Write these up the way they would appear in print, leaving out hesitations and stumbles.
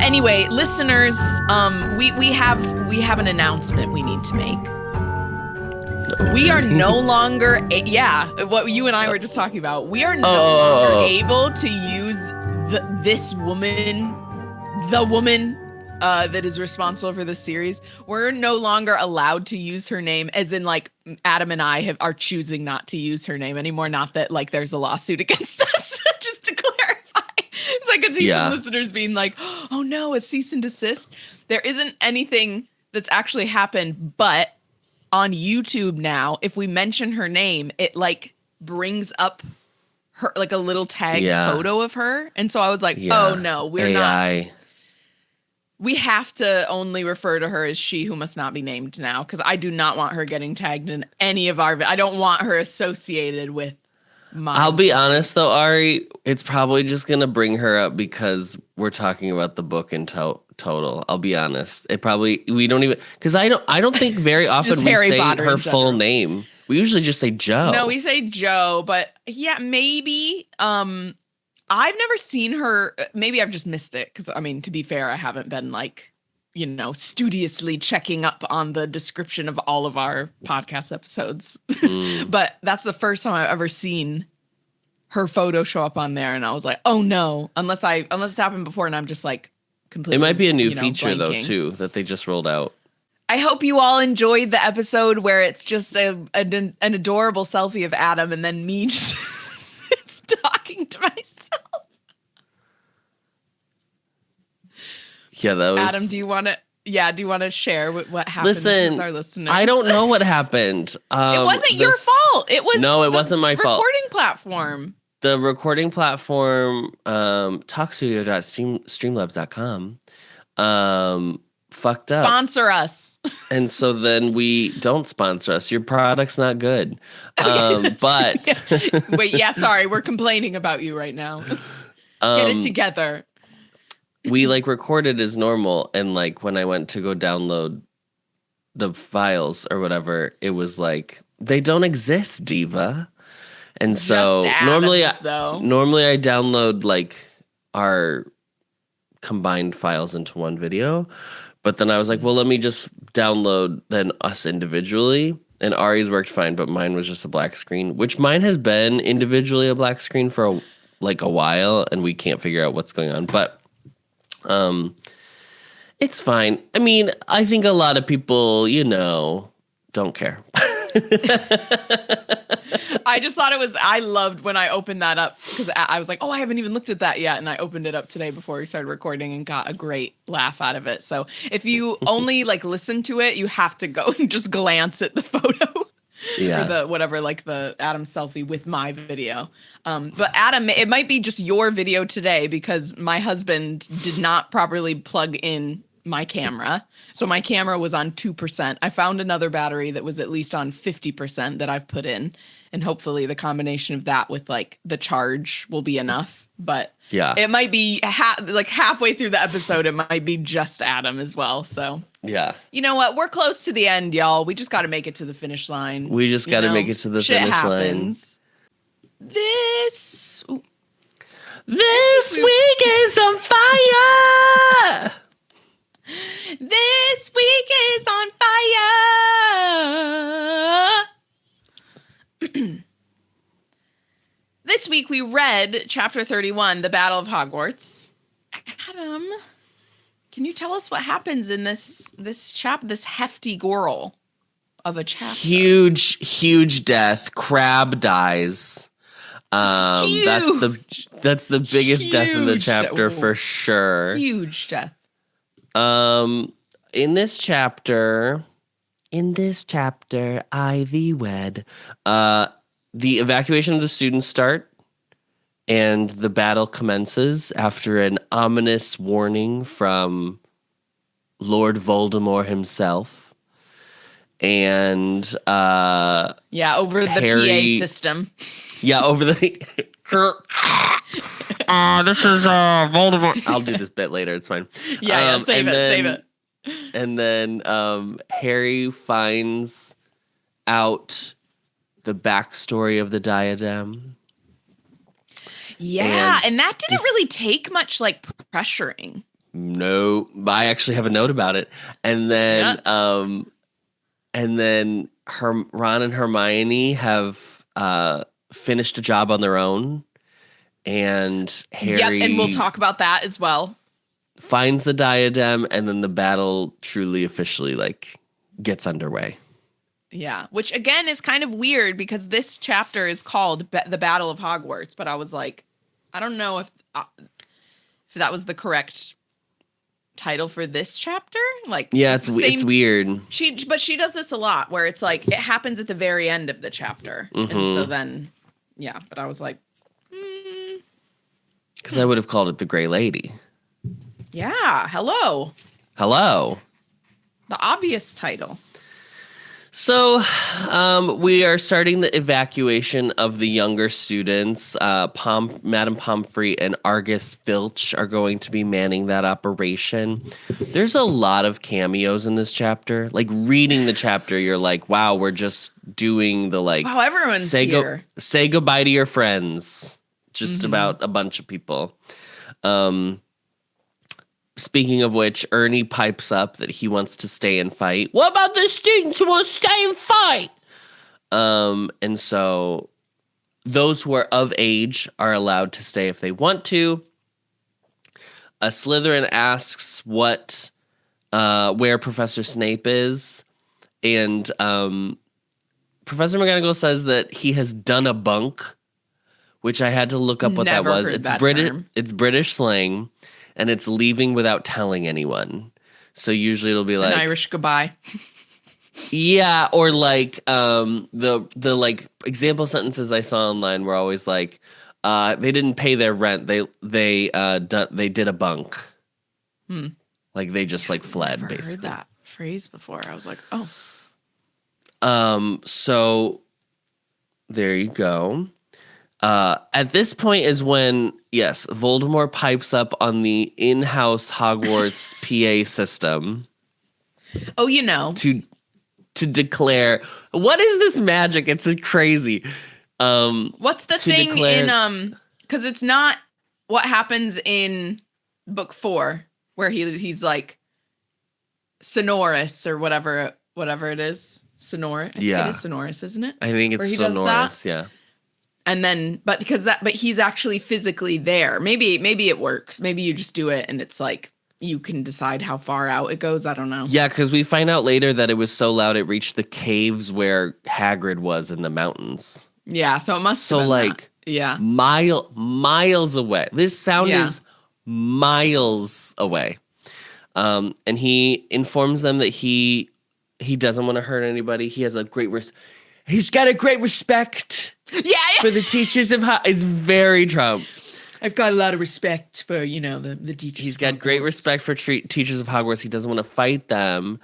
But anyway, listeners, we have an announcement we need to make. We are no longer, what you and I were just talking about. We are no longer able to use the woman that is responsible for this series. We're no longer allowed to use her name, as in like Adam and I are choosing not to use her name anymore. Not that like there's a lawsuit against us, just to clarify. So I could see some listeners being like, oh no, a cease and desist. There isn't anything that's actually happened, but on YouTube now, if we mention her name, it like brings up her like a little tag photo of her. And so I was like, oh no, we're AI. not. We have to only refer to her as she who must not be named now, because I do not want her getting tagged in any of our. I don't want her associated with my. I'll be honest though, Ari, it's probably just gonna bring her up because we're talking about the book in total. I'll be honest. We don't even, because I don't think very often we say her full name. We usually just say Joe. No, we say Joe, but yeah, maybe. I've never seen her. Maybe I've just missed it because, I mean, to be fair, I haven't been like, studiously checking up on the description of all of our podcast episodes. But that's the first time I've ever seen her photo show up on there, and I was like, oh no, unless it's happened before, and I'm just like completely. It might be a new feature blanking. though too that they just rolled out. I hope you all enjoyed the episode where it's just an adorable selfie of Adam and then me just talking to myself. Yeah, that was. Adam, do you want to share what happened with our listeners? I don't know what happened. It wasn't your fault. It wasn't my fault. Recording platform. The recording platform, talkstudio.streamlabs.com, fucked up. Sponsor us. And so then we don't sponsor us. Your product's not good. But wait, sorry, we're complaining about you right now. Get it together. We like recorded as normal, and like when I went to go download the files or whatever, it was like they don't exist, Diva. And so normally I download like our combined files into one video, but then I was like, well, let me just download then us individually. And Ari's worked fine, but mine was just a black screen, which mine has been individually a black screen for a while, and we can't figure out what's going on. But it's fine. I mean, I think a lot of people, don't care. I just thought I loved when I opened that up because I was like, oh, I haven't even looked at that yet. And I opened it up today before we started recording and got a great laugh out of it. So if you only listen to it, you have to go and just glance at the photo. Yeah. Or the Adam selfie with my video. But Adam, it might be just your video today because my husband did not properly plug in my camera. So my camera was on 2%. I found another battery that was at least on 50% that I've put in. And hopefully the combination of that with the charge will be enough. But yeah, it might be halfway through the episode, it might be just Adam as well. So yeah, you know what? We're close to the end, y'all. We just got to make it to the finish line. We just got to make it to the finish happens. Line. This week is on fire. This week is on fire. This week we read chapter 31, The Battle of Hogwarts. Adam, can you tell us what happens in this hefty girl of a chapter? Huge death. Crabbe dies. That's the biggest death in the chapter for sure. Huge death. In this chapter, Ivy wed. The evacuation of the students start, and the battle commences after an ominous warning from Lord Voldemort himself. And over the PA system. Yeah, over the this is Voldemort. I'll do this bit later, it's fine. Save it. And then Harry finds out the backstory of the diadem. Yeah, and that didn't really take much pressuring. No, I actually have a note about it. And then Ron and Hermione have finished a job on their own, and Harry Yep, and we'll talk about that as well. finds the diadem, and then the battle truly officially like gets underway. Yeah, which again is kind of weird because this chapter is called The Battle of Hogwarts, but I was like, I don't know if that was the correct title for this chapter. Like, yeah, it's weird. She does this a lot where it's like it happens at the very end of the chapter, and so then but I was like, because I would have called it the Gray Lady. Yeah, hello, the obvious title. So we are starting the evacuation of the younger students. Madame Pomfrey and Argus Filch are going to be manning that operation. There's a lot of cameos in this chapter. Like reading the chapter, you're like, wow, we're just doing the like, wow, everyone's here. Say goodbye to your friends. Just about a bunch of people. Speaking of which, Ernie pipes up that he wants to stay and fight. What about the students who want to stay and fight? And so those who are of age are allowed to stay if they want to. Slytherin asks where Professor Snape is. And Professor McGonagall says that he has done a bunk, which I had to look up what that was. It's British slang. And it's leaving without telling anyone. So usually it'll be like an Irish goodbye. Yeah, or like the like example sentences I saw online were always like they didn't pay their rent. They did a bunk. Like they just like fled. I've basically heard that phrase before. I was like, oh. So there you go. At this point is when, yes, Voldemort pipes up on the in-house Hogwarts PA system. Oh, you know. To declare, what is this magic? It's crazy. What's the thing in, because it's not what happens in book 4, where he's like, sonorous or whatever it is. Sonor. I think it is sonorous, isn't it? I think it's sonorous, yeah. And then, but he's actually physically there. Maybe it works. Maybe you just do it and it's like, you can decide how far out it goes. I don't know. Yeah, because we find out later that it was so loud it reached the caves where Hagrid was in the mountains. Yeah, so it must have been like, that. Yeah. Miles away. This sound is miles away. And he informs them that he doesn't want to hurt anybody. He has a great he's got a great respect for the teachers of It's very Trump. I've got a lot of respect for, the teachers. He's got great respect for teachers of Hogwarts. He doesn't want to fight them.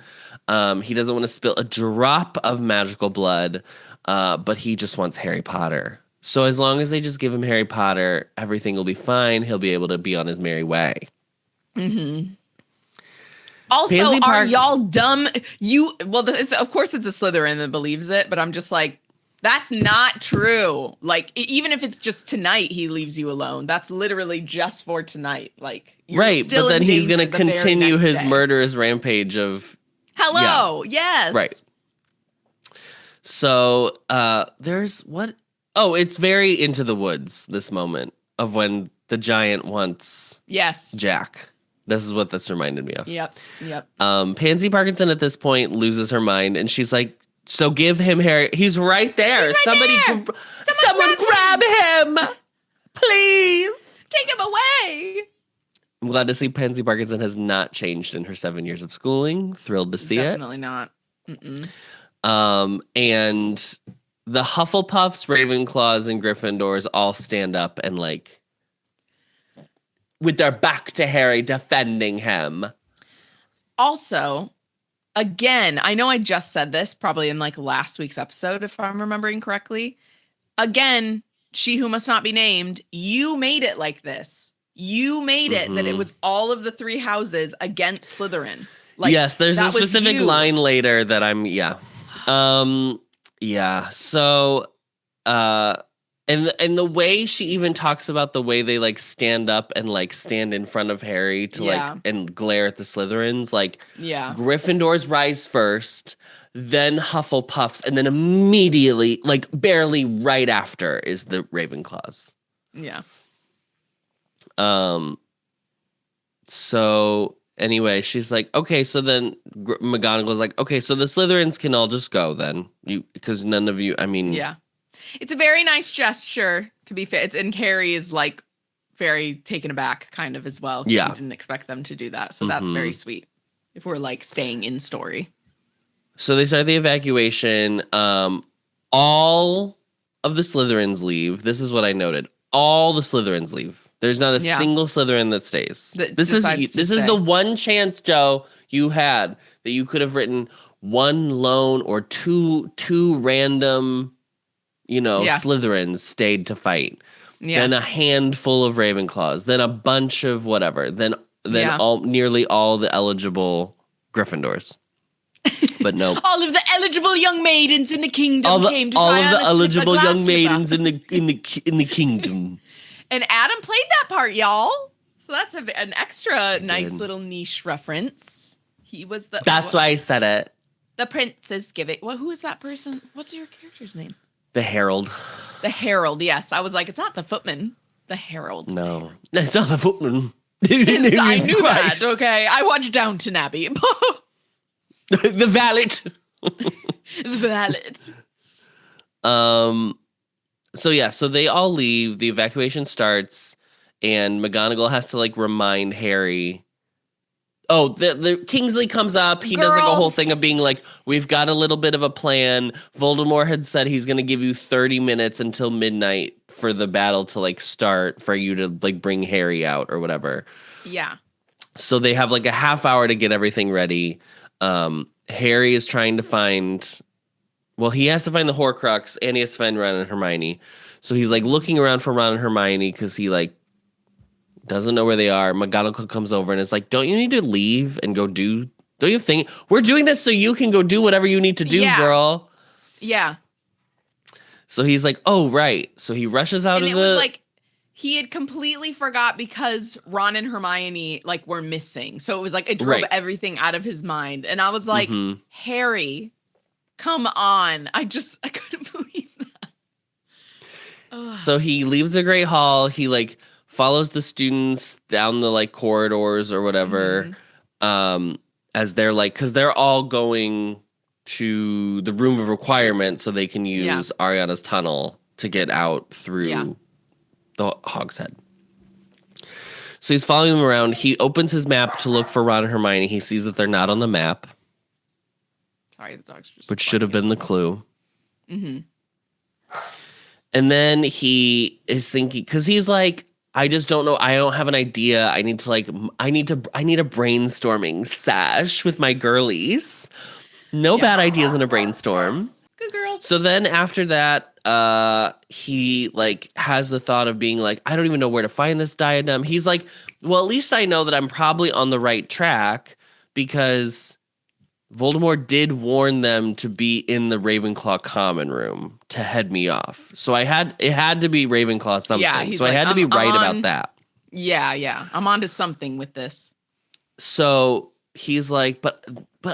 He doesn't want to spill a drop of magical blood, but he just wants Harry Potter. So as long as they just give him Harry Potter, everything will be fine. He'll be able to be on his merry way. Mm-hmm. Also, are y'all dumb? Of course it's a Slytherin that believes it, but I'm just like, that's not true. Like, even if it's just tonight, he leaves you alone. That's literally just for tonight. Like, right, but then he's going to continue his murderous rampage of... Hello, yes. Right. So, there's what... Oh, it's very Into the Woods, this moment of when the giant wants Jack. This is what this reminded me of. Yep. Pansy Parkinson at this point loses her mind, and she's like, so give him Harry. He's right there. Someone grab him. Please. Take him away. I'm glad to see Pansy Parkinson has not changed in her 7 years of schooling. Thrilled to see Definitely not. And the Hufflepuffs, Ravenclaws, and Gryffindors all stand up and like, with their back to Harry, defending him. Also, again, I know I just said this probably in like last week's episode, if I'm remembering correctly. Again, she who must not be named, you made it like this. You made it that it was all of the 3 houses against Slytherin. Like, yes, there's a specific line later that I'm, So, And the way she even talks about the way they like stand up and like stand in front of Harry to like and glare at the Slytherins, like Gryffindors rise first, then Hufflepuffs, and then immediately, like barely right after, is the Ravenclaws. Yeah. So anyway, she's like, okay, so then McGonagall's like, okay, so the Slytherins can all just go then, because none of you. I mean, yeah. It's a very nice gesture, to be fair. And Harry is like very taken aback kind of as well. Yeah. She didn't expect them to do that. So that's very sweet. If we're like staying in story. So they start the evacuation. All of the Slytherins leave. This is what I noted. All the Slytherins leave. There's not a single Slytherin that stays. This is the one chance, Joe, you had that you could have written one lone or two random, Slytherins stayed to fight. Yeah. Then a handful of Ravenclaws. Then a bunch of whatever. Then nearly all the eligible Gryffindors. But no. All of the eligible young maidens in the kingdom came to try all of the eligible young maidens in the kingdom. And Adam played that part, y'all. So that's an extra nice little niche reference. He was the. That's why I said it. The Princess Giving. Well, who is that person? What's your character's name? The Herald. The Herald, yes. I was like, it's not the Footman. The Herald. No, it's not the Footman. I knew that, okay? I watched Downton Abbey. The valet. The valet. So they all leave. The evacuation starts, and McGonagall has to like remind Harry. Oh, the Kingsley comes up. He does like a whole thing of being like, we've got a little bit of a plan. Voldemort had said he's going to give you 30 minutes until midnight for the battle to like start for you to like bring Harry out or whatever. Yeah. So they have like a half hour to get everything ready. Harry is trying to find, he has to find the Horcrux and he has to find Ron and Hermione. So he's like looking around for Ron and Hermione because he like doesn't know where they are. McGonagall comes over and is like, don't you need to leave and go don't you think we're doing this so you can go do whatever you need to do, girl? Yeah. So he's like, oh, right. So he rushes out and of it was like, he had completely forgot because Ron and Hermione like were missing. So it was like, it drove everything out of his mind. And I was like, Harry, come on. I couldn't believe that. Ugh. So he leaves the Great Hall. He like follows the students down the like corridors or whatever. As they're like, cause they're all going to the room of requirement so they can use Ariana's tunnel to get out through the Hogshead. So he's following them around. He opens his map to look for Ron and Hermione. He sees that they're not on the map. Sorry, the dog's just which should have been the clue. And then he is thinking, because he's like, I just don't know. I don't have an idea. I need a brainstorming sash with my girlies. No bad ideas in a brainstorm. Good girls. So then after that, he like has the thought of being like, I don't even know where to find this diadem. He's like, well, at least I know that I'm probably on the right track because Voldemort did warn them to be in the Ravenclaw common room to head me off. So it had to be Ravenclaw something. Yeah, so like, I had to be right about that. Yeah. I'm onto something with this. So he's like, but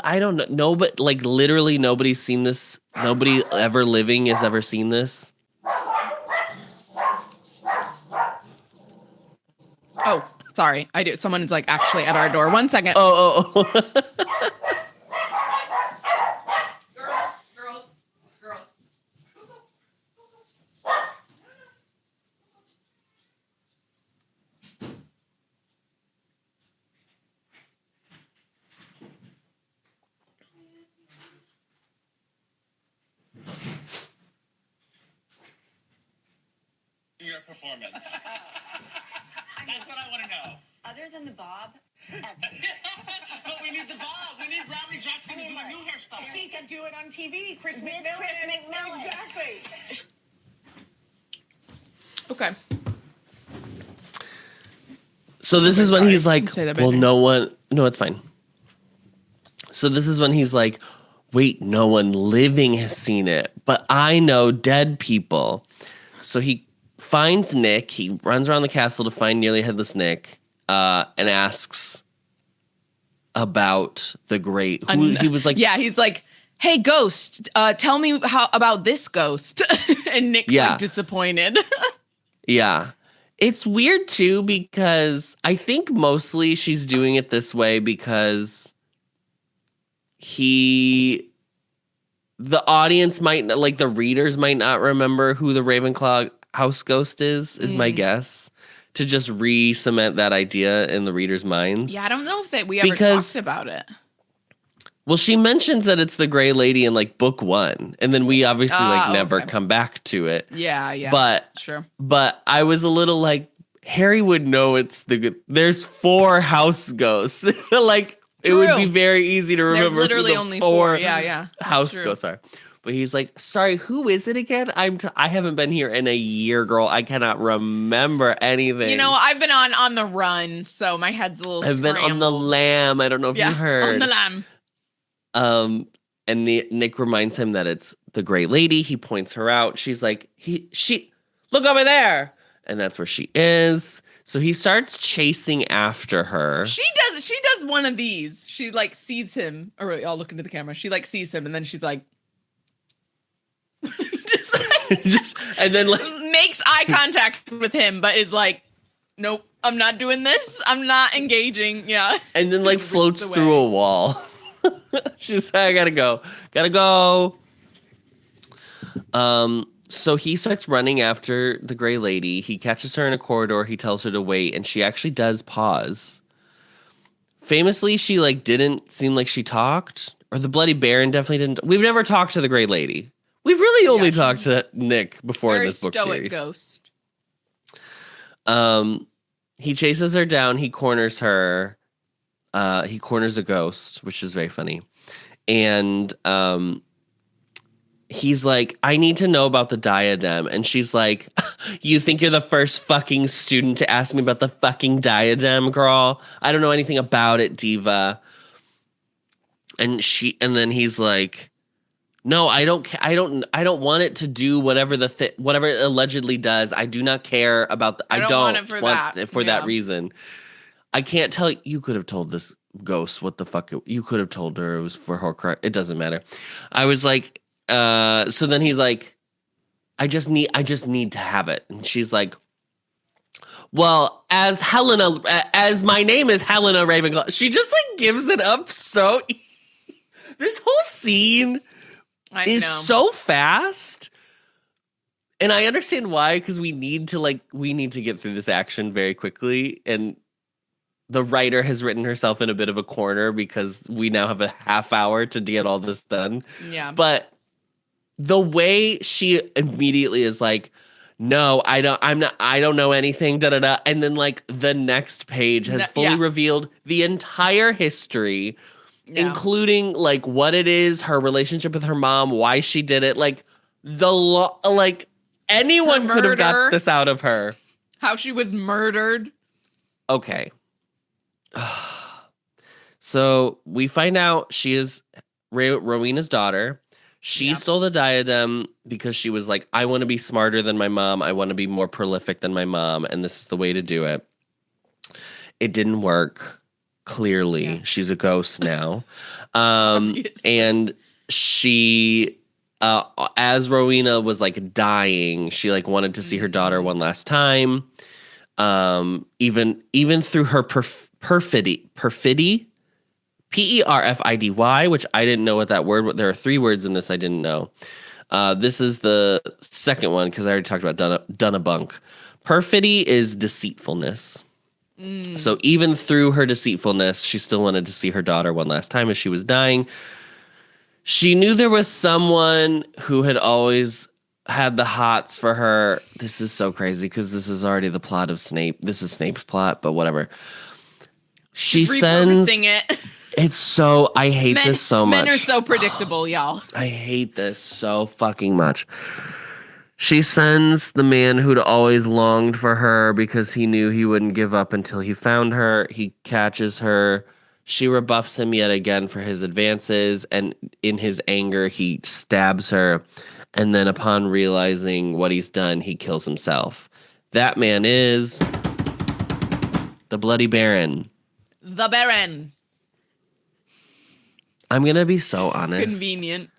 I don't know. No, but like literally nobody's seen this. Nobody ever living has ever seen this. Oh, sorry. I do. Someone's like actually at our door. 1 second. Oh. Girls. Your performance. That's what I want to know. Other than the bob, But we need the bob. We need Bradley Jackson to do the new hairstyle. she can do it on TV. Chris McMillan. Exactly. Okay. So this is when he's like, well, no, it's fine. So this is when he's like, wait, no one living has seen it, but I know dead people. So he finds Nick. He runs around the castle to find Nearly Headless Nick and asks about the great. He was like, yeah, he's like, hey, ghost, tell me about this ghost. And Nick's like disappointed. Yeah. It's weird too because I think mostly she's doing it this way because the audience might, like the readers might not remember who the Ravenclaw house ghost is my guess. To just re-cement that idea in the readers' minds. Yeah, I don't know if we ever talked about it. Well, she mentions that it's the Gray Lady in like book 1, and then we obviously never come back to it. Yeah. But sure. But I was a little like, Harry would know there's 4 house ghosts. Like it would be very easy to remember. There's literally only 4. Yeah. House ghosts are. But he's like, sorry, who is it again? I haven't been here in a year, girl. I cannot remember anything. You know, I've been on the run, so my head's a little I've been on the lam. I don't know if you heard. On the lam. And Nick reminds him that it's the Gray Lady. He points her out. She's like, she look over there. And that's where she is. So he starts chasing after her. She does one of these. She like sees him, or I'll look into the camera. She like sees him, and then she's like, and then like makes eye contact with him, but is like, nope, I'm not doing this. I'm not engaging. Yeah. And then like floats through a wall. She's like, I gotta go. So he starts running after the Gray Lady. He catches her in a corridor. He tells her to wait, and she actually does pause. Famously, she like didn't seem like she talked, or the Bloody Baron definitely didn't. We've never talked to the Gray Lady. We've really only talked to Nick before in this book series. Ghost. He chases her down. He corners her. He corners a ghost, which is very funny. And he's like, I need to know about the diadem. And she's like, you think you're the first fucking student to ask me about the fucking diadem, girl? I don't know anything about it, diva. And then he's like, no, I don't want it to do whatever whatever it allegedly does. I do not care about I don't want it for that reason. I can't tell you. Could have told this ghost what the fuck you could have told her it was for her. It doesn't matter. I was like, so then he's like, I just need to have it. And she's like, well, as my name is Helena Ravenclaw. She just like gives it up so. This whole scene is so fast. And I understand why, because we need to get through this action very quickly. And the writer has written herself in a bit of a corner because we now have a half hour to get all this done. Yeah. But the way she immediately is like, no, I don't know anything, da-da-da. And then like the next page has fully revealed the entire history, including like what it is, her relationship with her mom, why she did it. Like anyone could have got this out of her. How she was murdered. Okay. So we find out she is Rowena's daughter. She stole the diadem because she was like, I want to be smarter than my mom. I want to be more prolific than my mom. And this is the way to do it. It didn't work. Clearly, she's a ghost now. And she, as Rowena was like dying, she like wanted to see her daughter one last time. Even through her perfidy, P-E-R-F-I-D-Y, which I didn't know what that word. There are 3 words in this I didn't know. This is the second one because I already talked about Dunnabunk. Perfidy is deceitfulness. So even through her deceitfulness, she still wanted to see her daughter one last time as she was dying. She knew there was someone who had always had the hots for her. This is so crazy because this is already the plot of Snape. This is Snape's plot, but whatever. She sends it. It's so, I hate this so much. Men are so predictable, y'all. I hate this so fucking much. She sends the man who'd always longed for her because he knew he wouldn't give up until he found her. He catches her. She rebuffs him yet again for his advances, and in his anger, he stabs her. And then upon realizing what he's done, he kills himself. That man is the Bloody Baron. The Baron. I'm going to be so honest. Convenient.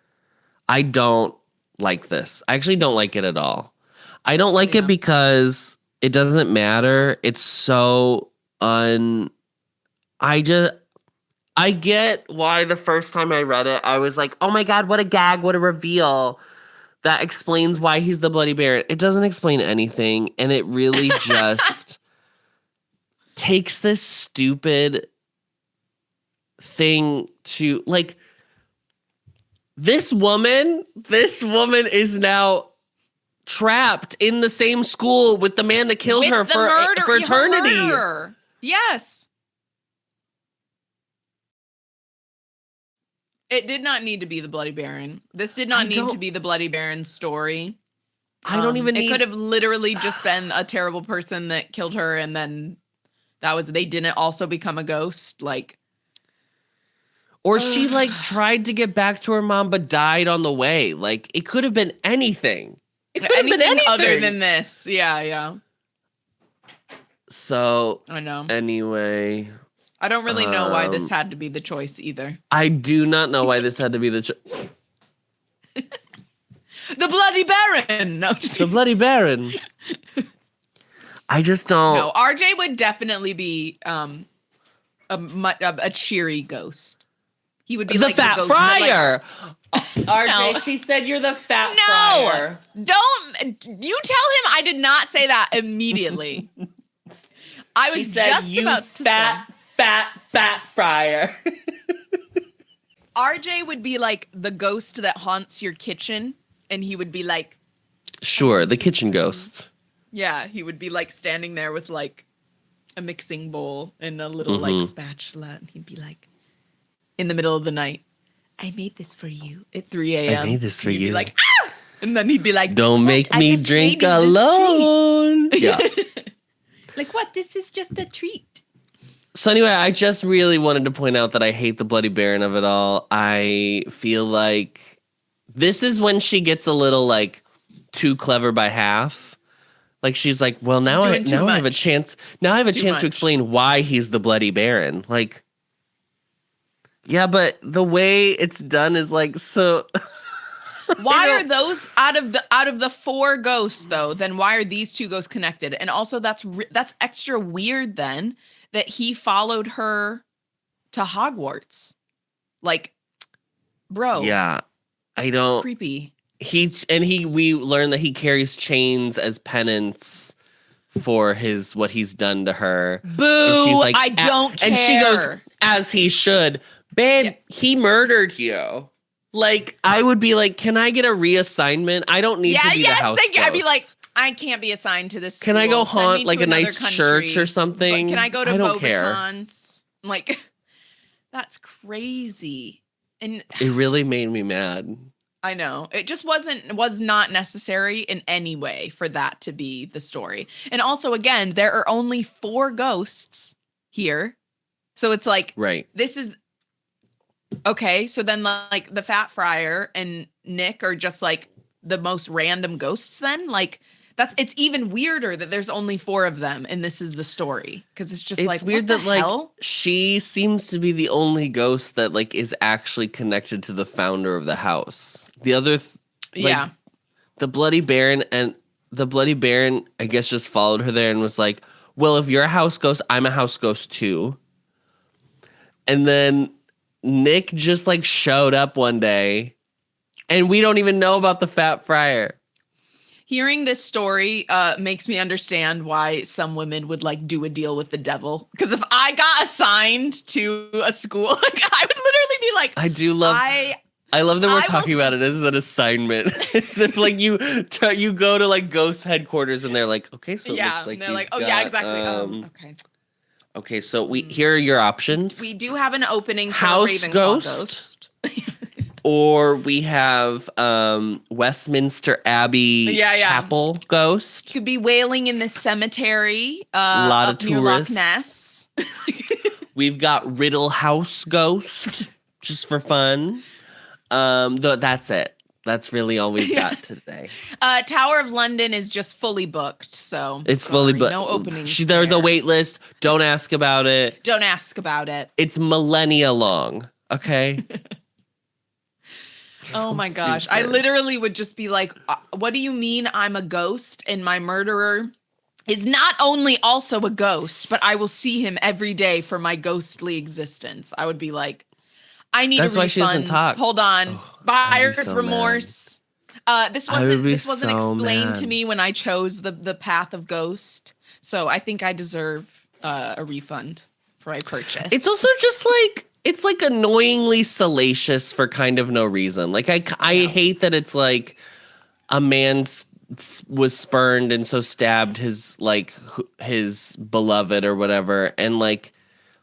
I don't like this. I actually don't like it at all. I don't like it because it doesn't matter. It's so I get why the first time I read it, I was like, oh my God, what a gag, what a reveal. That explains why he's the Bloody Baron. It doesn't explain anything, and it really just takes this stupid thing to, like, this woman is now trapped in the same school with the man that killed her for eternity. Murderer. Yes. It did not need to be the Bloody Baron. This did not need to be the Bloody Baron's story. I don't even need... It could have literally just been a terrible person that killed her, and then they didn't also become a ghost. Like, or she like tried to get back to her mom but died on the way. Like, it could have been anything. It could have been anything other than this. Yeah. So I know. Anyway, I don't really know why this had to be the choice either. I do not know why this had to be the choice. The Bloody Baron. No, the Bloody Baron. I just don't. No, RJ would definitely be a cheery ghost. He would be the like Fat the ghost Friar. RJ, she said you're the Fat Friar. Don't you tell him I did not say that immediately. I was just about to say fat Friar. RJ would be like the ghost that haunts your kitchen, and he would be like, sure, the kitchen ghost. Yeah, he would be like standing there with like a mixing bowl and a little like spatula, and he'd be like, in the middle of the night, I made this for you at 3 a.m. I made this for you. Be like, ah! And then he'd be like, don't make me drink alone. Yeah. Like, what? This is just a treat. So anyway, I just really wanted to point out that I hate the Bloody Baron of it all. I feel like this is when she gets a little like too clever by half. Like, she's like, well, now I have a chance. Now I have a chance to explain why he's the Bloody Baron. Like, yeah, but the way it's done is like so. Why are those out of the 4 ghosts though? Then why are these 2 ghosts connected? And also that's extra weird then that he followed her to Hogwarts. Like, bro. Yeah, I don't. Creepy. We learn that he carries chains as penance for what he's done to her. Boo! And she's like, I don't care. And she goes, as he should. Ben, he murdered you. Like, I would be like, can I get a reassignment? I don't need to be the house ghost. I'd be like, I can't be assigned to this school. Can I go haunt like a nice church or something? Can I go to Beauxbatons? Like, that's crazy. And it really made me mad. I know. It just was not necessary in any way for that to be the story. And also, again, there are only 4 ghosts here. So it's like, right. This is okay. So then like the Fat Friar and Nick are just like the most random ghosts then? Like, it's even weirder that there's only 4 of them and this is the story. Cause it's just like, weird that like she seems to be the only ghost that like is actually connected to the founder of the house. The other, the Bloody Baron I guess just followed her there and was like, well, if you're a house ghost, I'm a house ghost too. And then Nick just like showed up one day and we don't even know about the Fat Friar. Hearing this story makes me understand why some women would like do a deal with the devil. Because if I got assigned to a school, like, I would literally be like, I love that we're talking about it as an assignment. It's if like you go to like ghost headquarters and they're like, okay, so it looks like they're like, yeah, exactly. Okay. Okay, so here are your options. We do have an opening for House Ravenclaw Ghost. Or we have Westminster Abbey Chapel Ghost. Could be wailing in the cemetery. A lot of near Loch tourists. Ness. We've got Riddle House Ghost, just for fun. That's it. That's really all we've got today. Tower of London is just fully booked, so It's fully sorry, booked. no openings. There's a there. wait list. Don't ask about it. Don't ask about it. It's millennia long. Okay. Oh my gosh. I literally would just be like, what do you mean I'm a ghost and my murderer is not only also a ghost, but I will see him every day for my ghostly existence. I would be like, I need That's a refund. why she doesn't talk. Hold on. Oh, Buyer's so remorse. This I would wasn't be so explained to mad. me when I chose the path of ghost. So I think I deserve a refund for my purchase. It's also just like, it's like annoyingly salacious for kind of no reason. Like I hate that it's like a man was spurned and so stabbed his his beloved or whatever, and like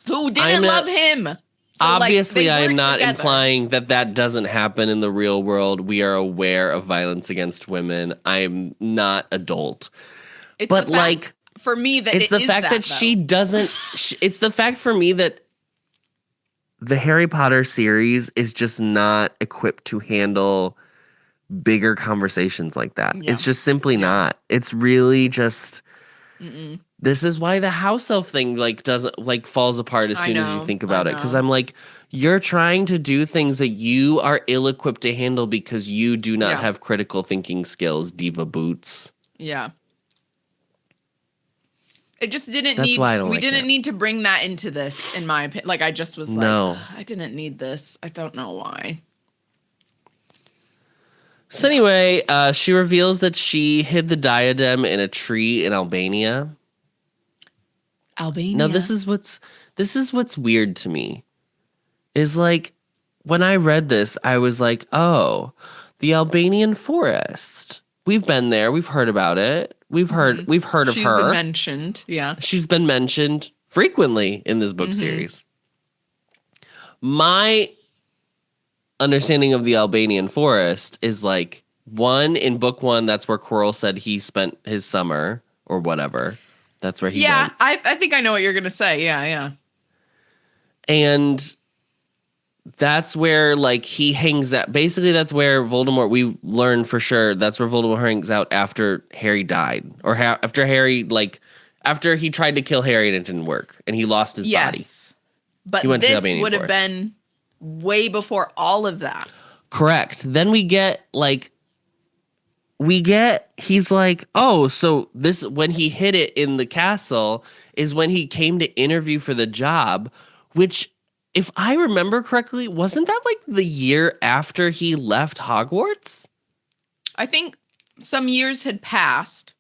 who didn't love him. So, obviously, they I am work not together. implying that doesn't happen in the real world. We are aware of violence against women. I am not adult, It's but the fact, like for me that it's the fact that she doesn't. It's the fact for me that the Harry Potter series is just not equipped to handle bigger conversations like that. Yeah. It's just simply not. It's really just. This is why the house elf thing doesn't falls apart as soon as you think about it. Because I'm like, you're trying to do things that you are ill-equipped to handle because you do not have critical thinking skills, Diva Boots. Yeah. It just didn't That's need. why I don't we like didn't it. need to bring that into this, in my opinion. Like I just was No. like, I didn't need this. I don't know why. So anyway, she reveals that she hid the diadem in a tree in Albania. Albania. Now this is what's weird to me. Is like when I read this, I was like, oh, the Albanian forest. We've been there. We've heard about it. We've heard of her. She's been mentioned. Yeah. She's been mentioned frequently in this book series. My understanding of the Albanian forest is like in book 1, that's where Quirrell said he spent his summer or whatever. That's where he went. I think I know what you're gonna say. Yeah. And that's where he hangs out. Basically, that's where Voldemort, we learn for sure, that's where Voldemort hangs out after Harry died. Or after Harry, after he tried to kill Harry and it didn't work. And he lost his body. Yes. But He went to the this Albanian would have forest. been way before all of that. Correct. Then we get he's like, oh, so this, when he hid it in the castle is when he came to interview for the job, which, if I remember correctly, wasn't that the year after he left Hogwarts? I think some years had passed,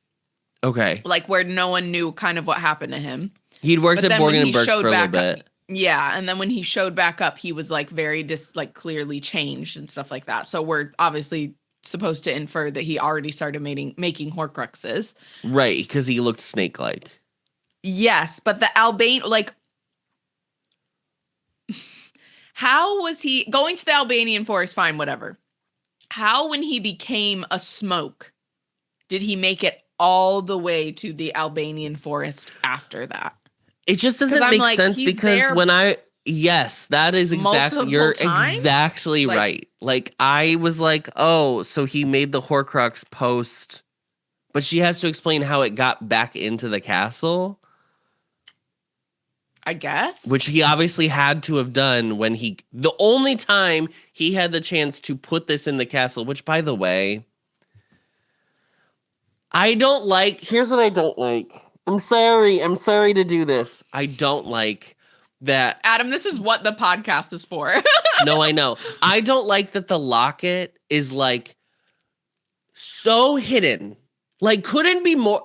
Okay. where no one knew kind of what happened to him. He'd worked But at then when Borgin he and Burke's showed for a little back up- bit. Yeah, and then when he showed back up, he was very clearly changed and stuff like that. So we're obviously supposed to infer that he already started making Horcruxes. Right, because he looked snake-like. Yes, but the how was he going to the Albanian forest? Fine, whatever. How, when he became a smoke, did he make it all the way to the Albanian forest after that? It just doesn't I'm make like, sense he's because there yes, that is exactly, multiple you're times? exactly right. I was like, oh, so he made the Horcrux post, but she has to explain how it got back into the castle, I guess. which he obviously had to have done when the only time he had the chance to put this in the castle, which, by the way, here's what I don't like. I'm sorry to do this. I don't like that. Adam, this is what the podcast is for. No, I know. I don't like that the locket is so hidden. Couldn't be more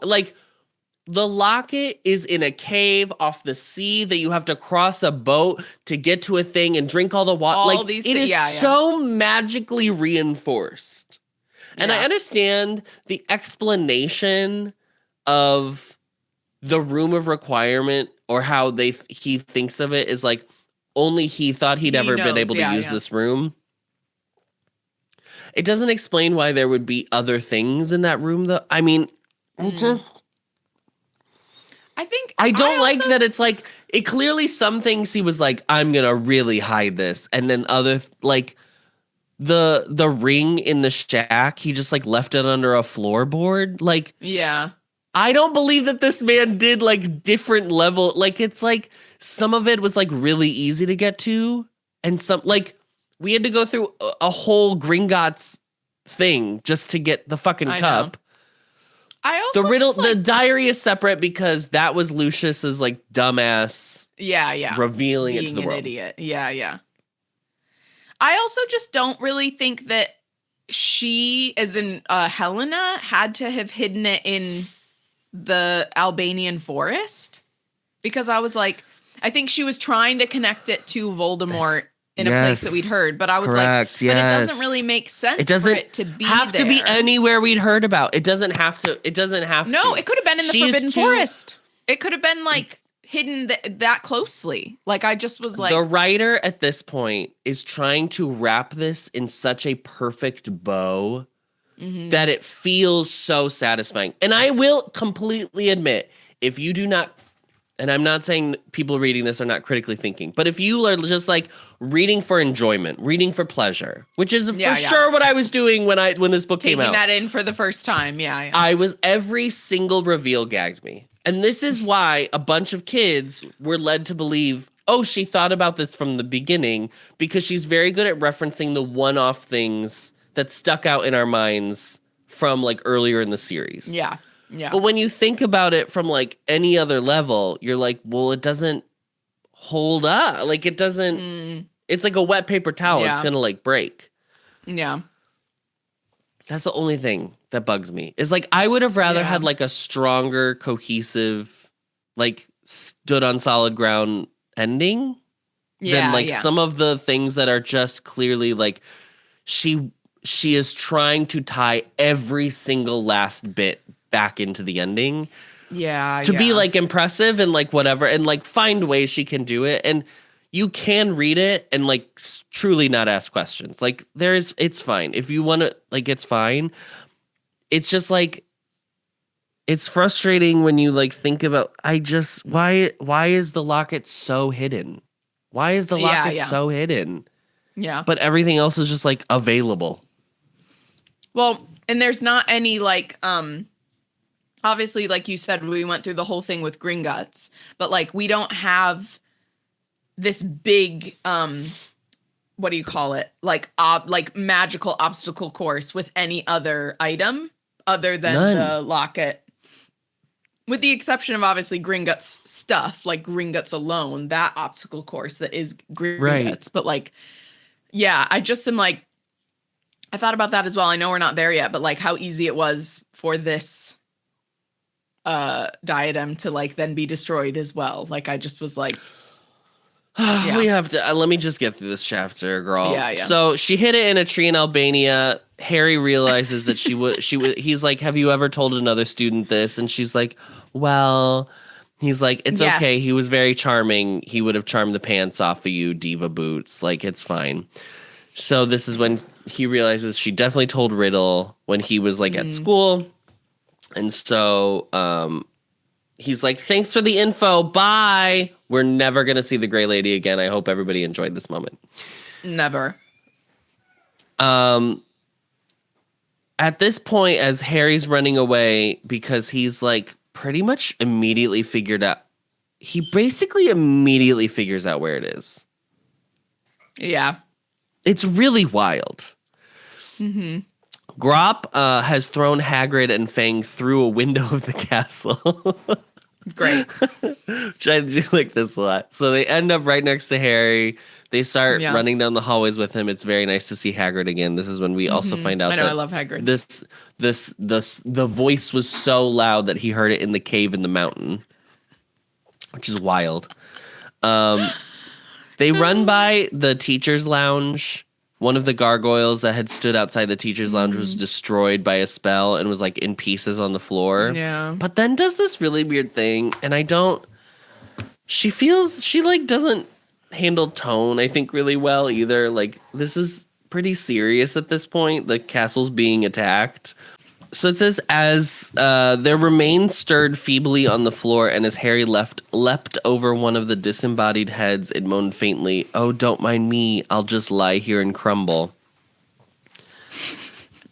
the locket is in a cave off the sea that you have to cross a boat to get to a thing and drink all the water. All It is yeah. so magically reinforced. And I Yeah. understand the explanation of the room of requirement, or how he thinks of it, is only he thought he'd ever been knows, able to use this room. It doesn't explain why there would be other things in that room, though. I mean, it just... I don't like that it's it clearly some things he was I'm gonna really hide this. And then other, the ring in the shack, he just like left it under a floorboard. Like, Yeah. I don't believe that this man did like different level. Like, it's like some of it was like really easy to get to, and some like we had to go through a whole Gringotts thing just to get the fucking I cup. know. I also The riddle, just, like, the diary is separate because that was Lucius's like dumbass yeah. revealing it Being to the an world. idiot. Yeah. I also just don't really think that she, as in Helena, had to have hidden it in the Albanian forest, because I was like, I think she was trying to connect it to Voldemort in a place that we'd heard, but I was Correct, like, but yes. it doesn't really make sense It doesn't for it to be have to be there. anywhere we'd heard about. It doesn't have to. It doesn't have to. No, it could have been in the She's Forbidden too- Forest. It could have been like hidden that closely. Like, I just was like, the writer at this point is trying to wrap this in such a perfect bow that it feels so satisfying. And I will completely admit, if you do not, and I'm not saying people reading this are not critically thinking, but if you are just like reading for enjoyment, reading for pleasure, which is for sure what I was doing when this book came taking out. that in for the first time. Yeah. Every single reveal gagged me. And this is why a bunch of kids were led to believe, oh, she thought about this from the beginning, because she's very good at referencing the one-off things that stuck out in our minds from like earlier in the series. Yeah. But when you think about it from like any other level, you're like, well, it doesn't hold up. Like, it doesn't, it's like a wet paper towel. Yeah. It's going to like break. Yeah. That's the only thing that bugs me. Is like, I would have rather Yeah. had like a stronger, cohesive, like stood on solid ground ending than like some of the things that are just clearly like she is trying to tie every single last bit back into the ending to be like impressive and like whatever, and like find ways she can do it. And you can read it and like truly not ask questions. Like, it's fine. If you want to, like, it's fine. It's just like, it's frustrating when you like think about, why is the locket so hidden? Why is the locket so hidden? Yeah. But everything else is just like available. Well, and there's not any like, obviously, like you said, we went through the whole thing with Gringotts, but like, we don't have this big, what do you call it? Like, like magical obstacle course with any other item other than the locket. With the exception of obviously Gringotts stuff, like Gringotts alone, that obstacle course that is Gringotts. Right. But like, yeah, I just am like, I thought about that as well. I know we're not there yet, but like how easy it was for this diadem to like then be destroyed as well. Like, I just was like, We have to, let me just get through this chapter, girl. Yeah. So she hid it in a tree in Albania. Harry realizes that he's like, have you ever told another student this? And she's like, well, he's like, it's Yes. okay. He was very charming. He would have charmed the pants off of you, diva boots. Like, it's fine. So this is when he realizes she definitely told Riddle when he was like at school. And so, he's like, thanks for the info. Bye. We're never going to see the Gray Lady again. I hope everybody enjoyed this moment. never. At this point, as Harry's running away, because he's like pretty much immediately figured out, he basically immediately figures out where it is. Yeah. It's really wild. Grop has thrown Hagrid and Fang through a window of the castle. Great. Which I do like this a lot. So they end up right next to Harry. They start running down the hallways with him. It's very nice to see Hagrid again. This is when we also find out I know, that I love Hagrid. the voice was so loud that he heard it in the cave in the mountain, which is wild. They run by the teacher's lounge. One of the gargoyles that had stood outside the teacher's lounge was destroyed by a spell and was like in pieces on the floor. Yeah. But then does this really weird thing, and she like doesn't handle tone, I think, really well either. Like, this is pretty serious at this point. The castle's being attacked. So it says, as their remains stirred feebly on the floor, and as Harry leapt over one of the disembodied heads, it moaned faintly, "Oh, don't mind me. I'll just lie here and crumble."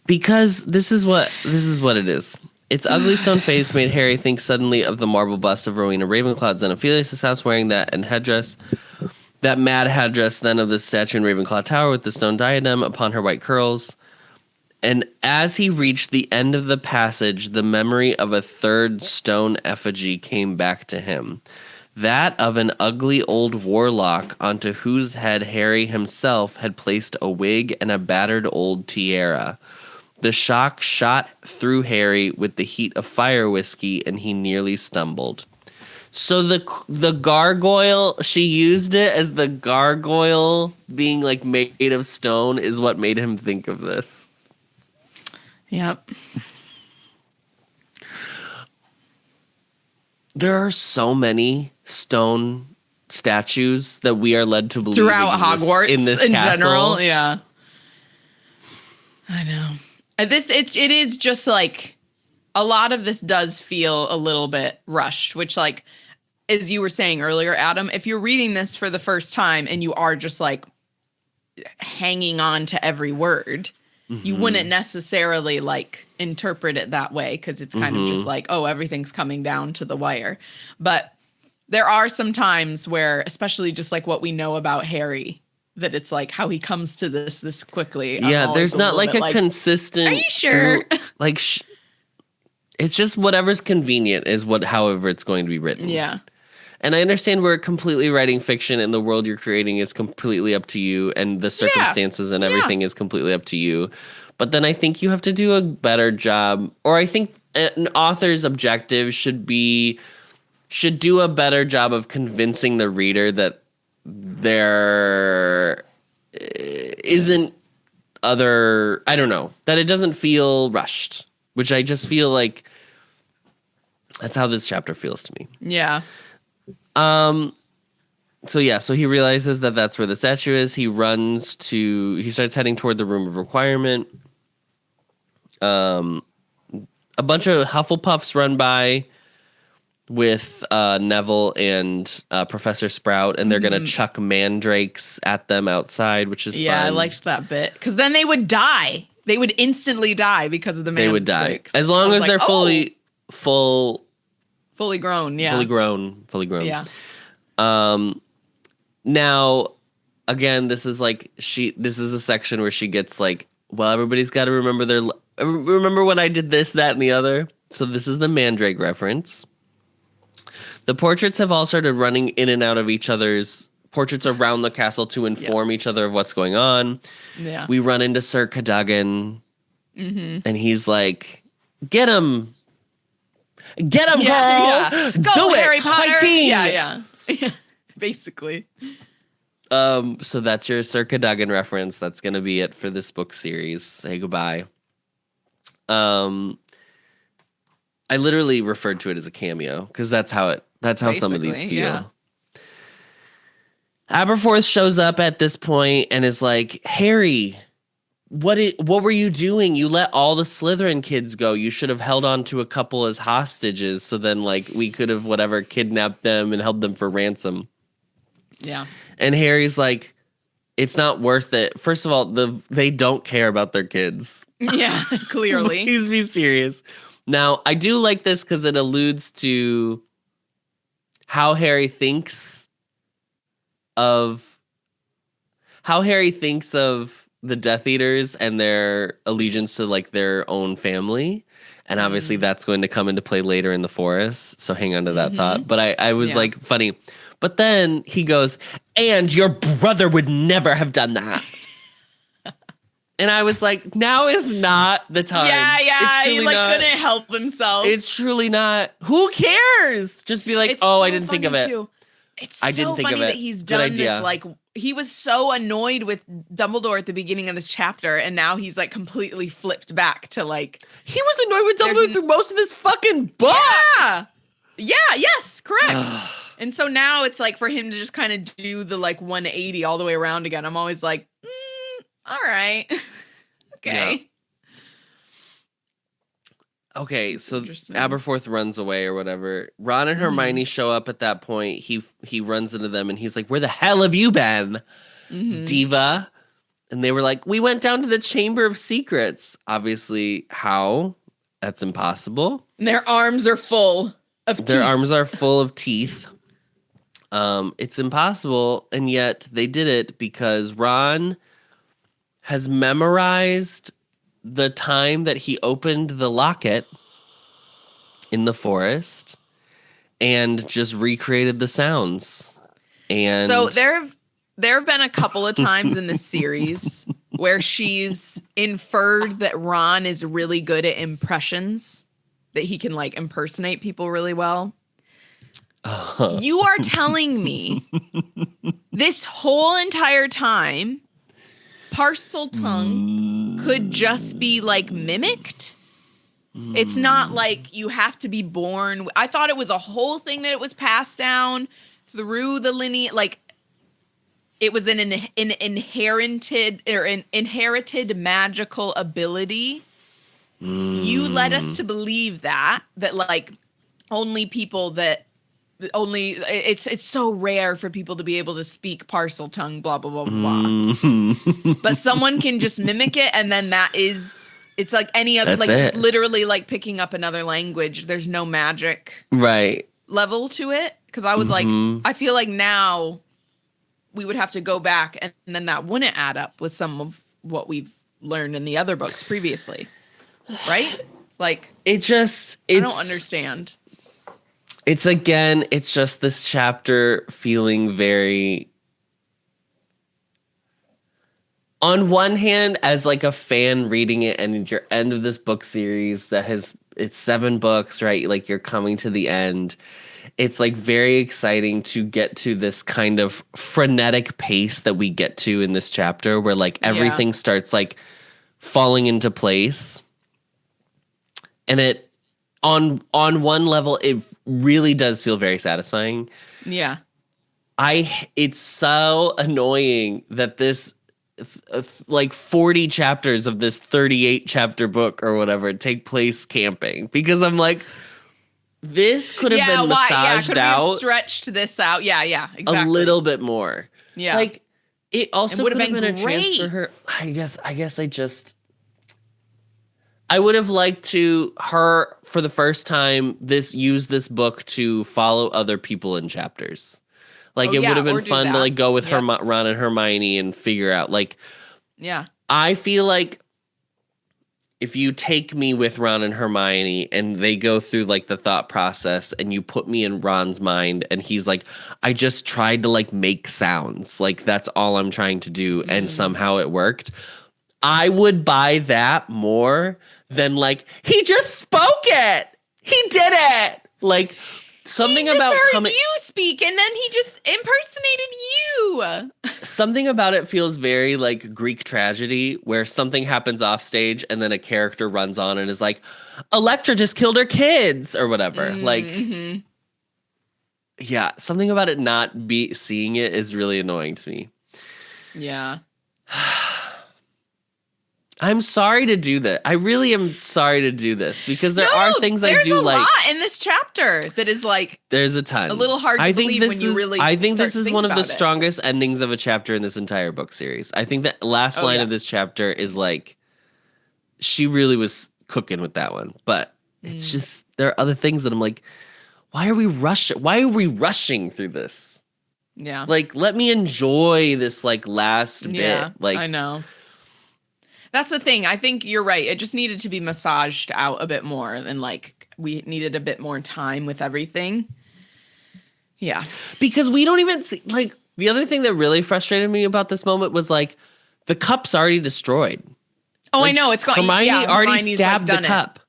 Because this is what it is. Its ugly stone face made Harry think suddenly of the marble bust of Rowena Ravenclaw at Xenophilius' house, wearing that mad headdress, then of the statue in Ravenclaw Tower with the stone diadem upon her white curls. And as he reached the end of the passage, the memory of a third stone effigy came back to him. That of an ugly old warlock onto whose head Harry himself had placed a wig and a battered old tiara. The shock shot through Harry with the heat of fire whiskey, and he nearly stumbled. So the gargoyle, she used it as the gargoyle being like made of stone is what made him think of this. Yep. There are so many stone statues that we are led to believe Throughout exist Hogwarts in this in castle. general. Yeah. I know. It is just like a lot of this does feel a little bit rushed, which, like, as you were saying earlier, Adam, if you're reading this for the first time and you are just like hanging on to every word, you wouldn't necessarily like interpret it that way, because it's kind of just like, oh, everything's coming down to the wire. But there are some times where, especially just like what we know about Harry, that it's like how he comes to this quickly. Yeah, there's not like a consistent. Are you sure? It's just whatever's convenient is however it's going to be written. Yeah. And I understand we're completely writing fiction and the world you're creating is completely up to you and the circumstances and everything is completely up to you. But then I think you have to do a better job, or I think an author's objective should do a better job of convincing the reader that there isn't that it doesn't feel rushed, which I just feel like that's how this chapter feels to me. Yeah. So he realizes that that's where the statue is. He starts heading toward the room of requirement. A bunch of Hufflepuffs run by with Neville and Professor Sprout, and they're gonna chuck mandrakes at them outside, which is fun. I liked that bit, because then they would die. They would instantly die because of the mandrakes. They would die as long as they're fully grown. Yeah, fully grown. Yeah. Now, again, this is a section where she gets like, well, everybody's got to remember when I did this, that, and the other. So this is the Mandrake reference. The portraits have all started running in and out of each other's portraits around the castle to inform each other of what's going on. Yeah. We run into Sir Cadogan, and he's like, "Get him, girl! Yeah. Go, Do Harry it, Potter!" fighting!" Yeah. Basically. So that's your Sir Cadogan reference. That's gonna be it for this book series. Say goodbye. I literally referred to it as a cameo because that's how some of these feel. Yeah. Aberforth shows up at this point and is like, "Harry, what were you doing? You let all the Slytherin kids go. You should have held on to a couple as hostages, so then like we could have kidnapped them and held them for ransom." Yeah. And Harry's like, "It's not worth it. First of all, they don't care about their kids." Yeah, clearly. Please be serious. Now, I do like this because it alludes to how Harry thinks of the Death Eaters and their allegiance to like their own family. And obviously that's going to come into play later in the forest. So hang on to that thought. But I was like, funny. But then he goes, "And your brother would never have done that." And I was like, now is not the time. Yeah. He couldn't help himself. It's truly not. Who cares? Just be like, It's I so didn't think of it. too. It's I so didn't think funny of it. that he's Good done idea. this. Like, he was so annoyed with Dumbledore at the beginning of this chapter, and now he's like completely flipped back to like. He was annoyed with Dumbledore through most of this fucking book. Yeah. Yes. Correct. And so now it's like for him to just kind of do the like 180 all the way around again. I'm always like, all right. Okay. Yeah. Okay, so Aberforth runs away or whatever. Ron and Hermione show up at that point. He runs into them and he's like, "Where the hell have you been, diva?" And they were like, we went down to the Chamber of Secrets. Obviously, how? That's impossible. And their arms are full of teeth. Their arms are full of teeth. It's impossible, and yet they did it because Ron has memorized the time that he opened the locket in the forest and just recreated the sounds. And So there have been a couple of times in this series where she's inferred that Ron is really good at impressions, that he can like impersonate people really well. You are telling me this whole entire time Parcel Tongue could just be like mimicked? It's not like you have to be born. I thought it was a whole thing that it was passed down through the lineage. Like it was an inherited magical ability. You led us to believe that like only people that it's so rare for people to be able to speak Parcel Tongue, blah blah blah blah. But someone can just mimic it, and then it's like any other, That's like it. just literally like picking up another language. There's no magic right. level to it, because I was like, I feel like now we would have to go back, and then that wouldn't add up with some of what we've learned in the other books previously, right? Like I don't understand. It's just this chapter feeling very, on one hand, as like a fan reading it and your end of this book series it's 7 books, right? Like you're coming to the end. It's like very exciting to get to this kind of frenetic pace that we get to in this chapter where like everything starts like falling into place. And it, on one level, it really does feel very satisfying. Yeah. It's so annoying that this like 40 chapters of this 38 chapter book or whatever take place camping, because I'm like, this could have been massaged could out, we have stretched this out? Yeah, exactly. a little bit more. Yeah. Like it also would could have have been been a chance for great. her. I would have liked to her for the first time use this book to follow other people in chapters. Like it would have been fun to like go with Ron and Hermione and figure out like. Yeah. I feel like if you take me with Ron and Hermione and they go through like the thought process and you put me in Ron's mind and he's like, I just tried to like make sounds. Like that's all I'm trying to do. And somehow it worked. I would buy that more than like, he just spoke it. He did it. Like something he just about heard you speak and then he just impersonated you. Something about it feels very like Greek tragedy, where something happens off stage and then a character runs on and is like, Electra just killed her kids or whatever. Like, yeah, something about it not seeing it is really annoying to me. Yeah. I'm sorry to do that. I really am sorry to do this because there are things I do like. There's a lot in this chapter that is like, there's a ton. A little hard to believe when you really I think start this is to one think of the about it. strongest endings of a chapter in this entire book series. I think that last line of this chapter is like, she really was cooking with that one. But it's just, there are other things that I'm like, why are we rushing through this? Yeah. Like, let me enjoy this like last Yeah, bit. Like, I know. That's the thing. I think you're right. It just needed to be massaged out a bit more, and like we needed a bit more time with everything. Yeah. Because we don't even see, like, the other thing that really frustrated me about this moment was like the cup's already destroyed. Oh, Like, I know. It's gone. Hermione already Hermione's, stabbed like, the cup.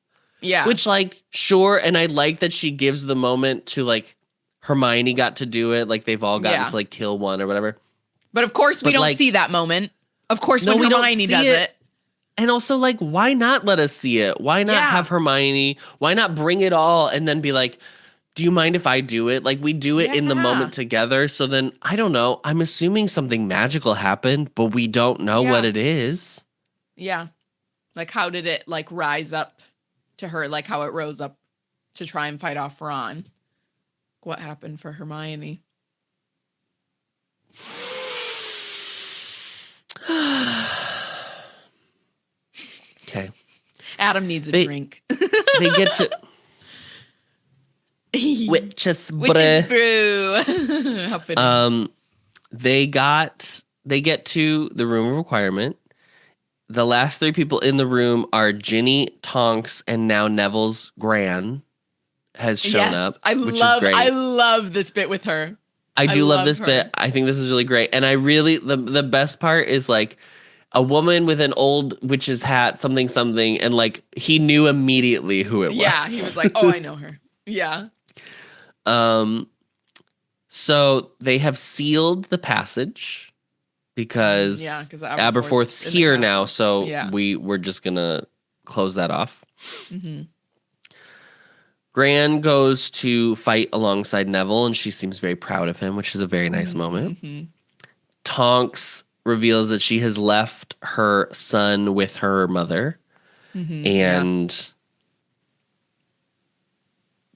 Yeah. Which, like, sure, and I like that she gives the moment to, like, Hermione got to do it. Like, they've all gotten to, like, kill one or whatever. But of course, we But, don't like, see that moment. Of course, no, when we don't Hermione see does it. And also, like, why not let us see it? Why not have Hermione? Why not bring it all and then be like, do you mind if I do it? Like, we do it in the moment together. So then, I don't know. I'm assuming something magical happened, but we don't know what it is. Yeah. Like, how did it, like, rise up to her? Like, how it rose up to try and fight off Ron. What happened for Hermione? Adam needs a They- drink. They get to witch's Witch's brew. brew. How fitting. They get to the room of requirement. The last 3 people in the room are Ginny, Tonks, and now Neville's Gran has shown up. I which is great. love this bit with her. I do love this her. bit. I think this is really great. And I really, the best part is like a woman with an old witch's hat, something, and like he knew immediately who it was. Yeah, he was like, oh, I know her. Yeah. So they have sealed the passage because Aberforth's in the here castle. now. So Yeah. we're just going to close that off. Mm-hmm. Gran goes to fight alongside Neville, and she seems very proud of him, which is a very nice moment. Mm-hmm. Tonks reveals that she has left her son with her mother, and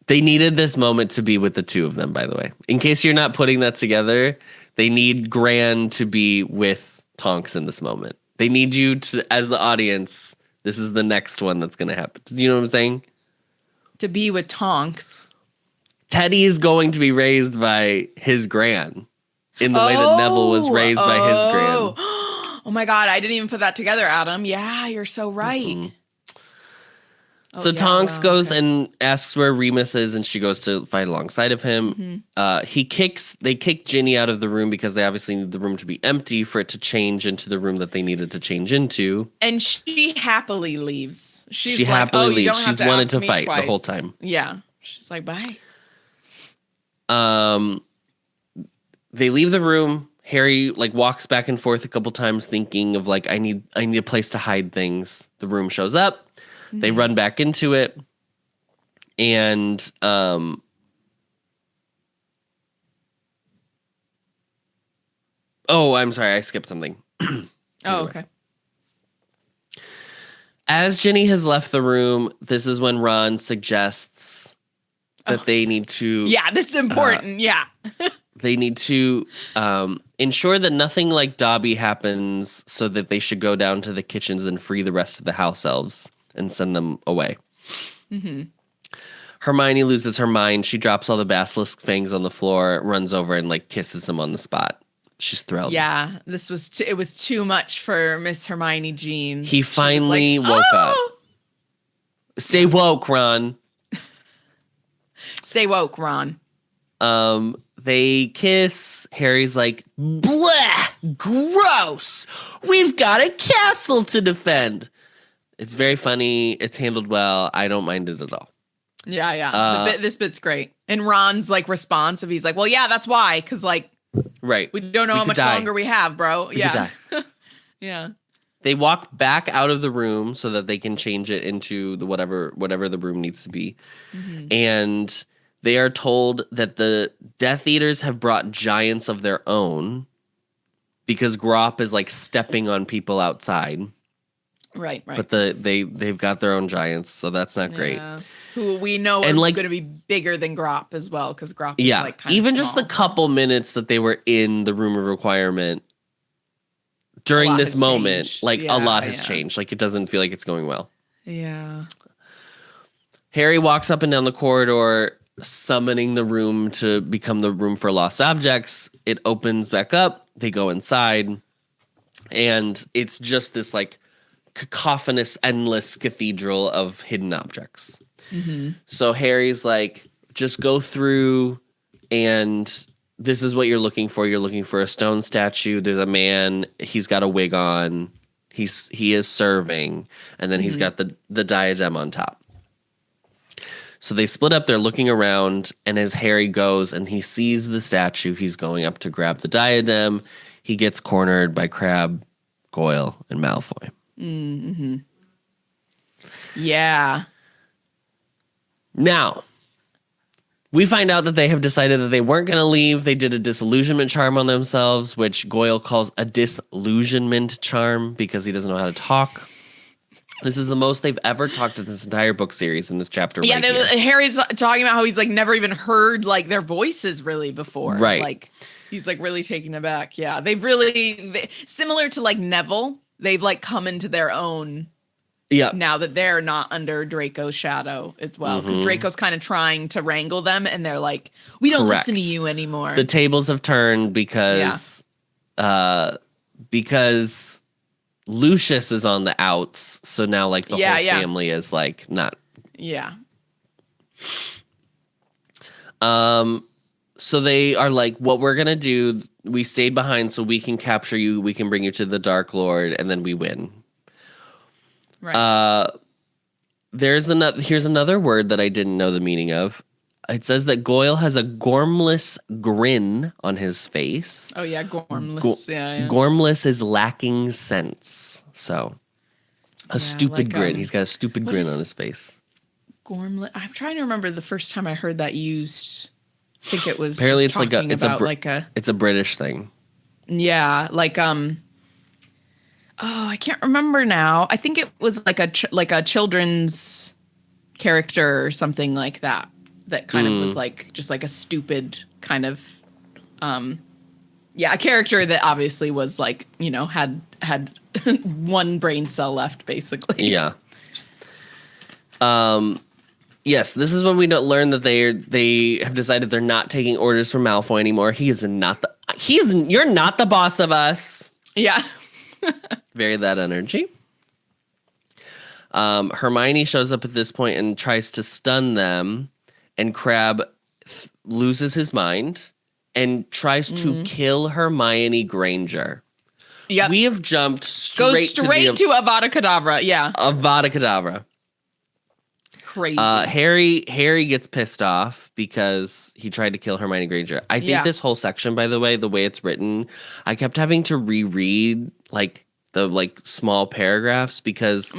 they needed this moment to be with the 2 of them, by the way. In case you're not putting that together, they need Gran to be with Tonks in this moment. They need you to, as the audience, this is the next one that's going to happen. Do you know what I'm saying? To be with Tonks. Teddy is going to be raised by his Gran in the way that Neville was raised by his Gran. Oh my God, I didn't even put that together, Adam. Yeah, you're so right. Mm-hmm. Oh, So yeah, Tonks wow, goes okay. and asks where Remus is, and she goes to fight alongside of him. They kick Ginny out of the room because they obviously need the room to be empty for it to change into the room that they needed to change into. And she happily leaves. She Happily "Oh, you leaves. don't have She's to wanted ask to me fight the twice." whole time. Yeah. She's like, bye. They leave the room. Harry like walks back and forth a couple times thinking of like, I need a place to hide things. The room shows up. They run back into it. And oh, I'm sorry, I skipped something. Oh, okay. As Ginny has left the room, this is when Ron suggests that they need to Yeah, this is important. Yeah. they need to ensure that nothing like Dobby happens, so that they should go down to the kitchens and free the rest of the house elves and send them away. Hermione loses her mind. She drops all the basilisk fangs on the floor, runs over and like kisses him on the spot. She's thrilled. Yeah, this was it was too much for Miss Hermione Jean. He She was finally like, woke up. "Oh!" Stay woke, Ron. Stay woke, Ron. They kiss. Harry's like, blah, gross. We've got a castle to defend. It's very funny. It's handled well. I don't mind it at all. Yeah. This bit's great. And Ron's like responsive. He's like, well, yeah, that's why. Cause like, Right. we don't know how could much die. longer we have, bro. We could Yeah. die. Yeah. They walk back out of the room so that they can change it into the whatever the room needs to be. And they are told that the Death Eaters have brought giants of their own because Grop is like stepping on people outside. Right. But they've got their own giants, so that's not great. Yeah. Who we know And, are like- going to be bigger than Grop as well, because Grop is Yeah, like kind of even just the couple minutes that they were in the room of requirement during lot this has moment, changed. like Yeah, a lot has yeah. changed. Like it doesn't feel like it's going well. Yeah. Harry walks up and down the corridor, summoning the room to become the room for lost objects. It opens back up. They go inside, and it's just this like cacophonous, endless cathedral of hidden objects. So Harry's like, just go through, and this is what you're looking for. You're looking for a stone statue. There's a man. He's got a wig on. He is serving, and then he's got the diadem on top. So they split up. They're looking around, and as Harry goes and he sees the statue, he's going up to grab the diadem. He gets cornered by Crabbe, Goyle, and Malfoy. Yeah. Now, we find out that they have decided that they weren't going to leave. They did a disillusionment charm on themselves, which Goyle calls a disillusionment charm because he doesn't know how to talk. This is the most they've ever talked in this entire book series in this chapter. Yeah, right here. Harry's talking about how he's like never even heard like their voices really before. Right. Like he's like really taken aback. Yeah, they've really similar to like Neville. They've like come into their own Yeah. now that they're not under Draco's shadow as well. Because Draco's kind of trying to wrangle them, and they're like, we don't listen to you anymore. The tables have turned because Lucius is on the outs. So now like the whole family is like not. Yeah. So they are like, what we're going to do, we stayed behind so we can capture you. We can bring you to the Dark Lord, and then we win. Right. Here's another word that I didn't know the meaning of. It says that Goyle has a gormless grin on his face. Oh, yeah, gormless. Gormless is lacking sense. So, stupid grin. He's got a stupid grin on his face. Gormless. I'm trying to remember the first time I heard that used. I think it was apparently it's it's a British thing. Yeah, like I can't remember now. I think it was like a children's character or something like that. That kind of was like just like a stupid kind of a character that obviously was like, you know, had one brain cell left basically. Yeah. Yes, this is when we learn that they have decided they're not taking orders from Malfoy anymore. You're not the boss of us. Yeah. Very that energy. Hermione shows up at this point and tries to stun them, and Crabbe loses his mind and tries to kill Hermione Granger. Yeah. We have jumped to Avada Kedavra. Yeah. Avada Kedavra. Crazy. Harry gets pissed off because he tried to kill Hermione Granger. I think this whole section, by the way, the way it's written, I kept having to reread like the small paragraphs because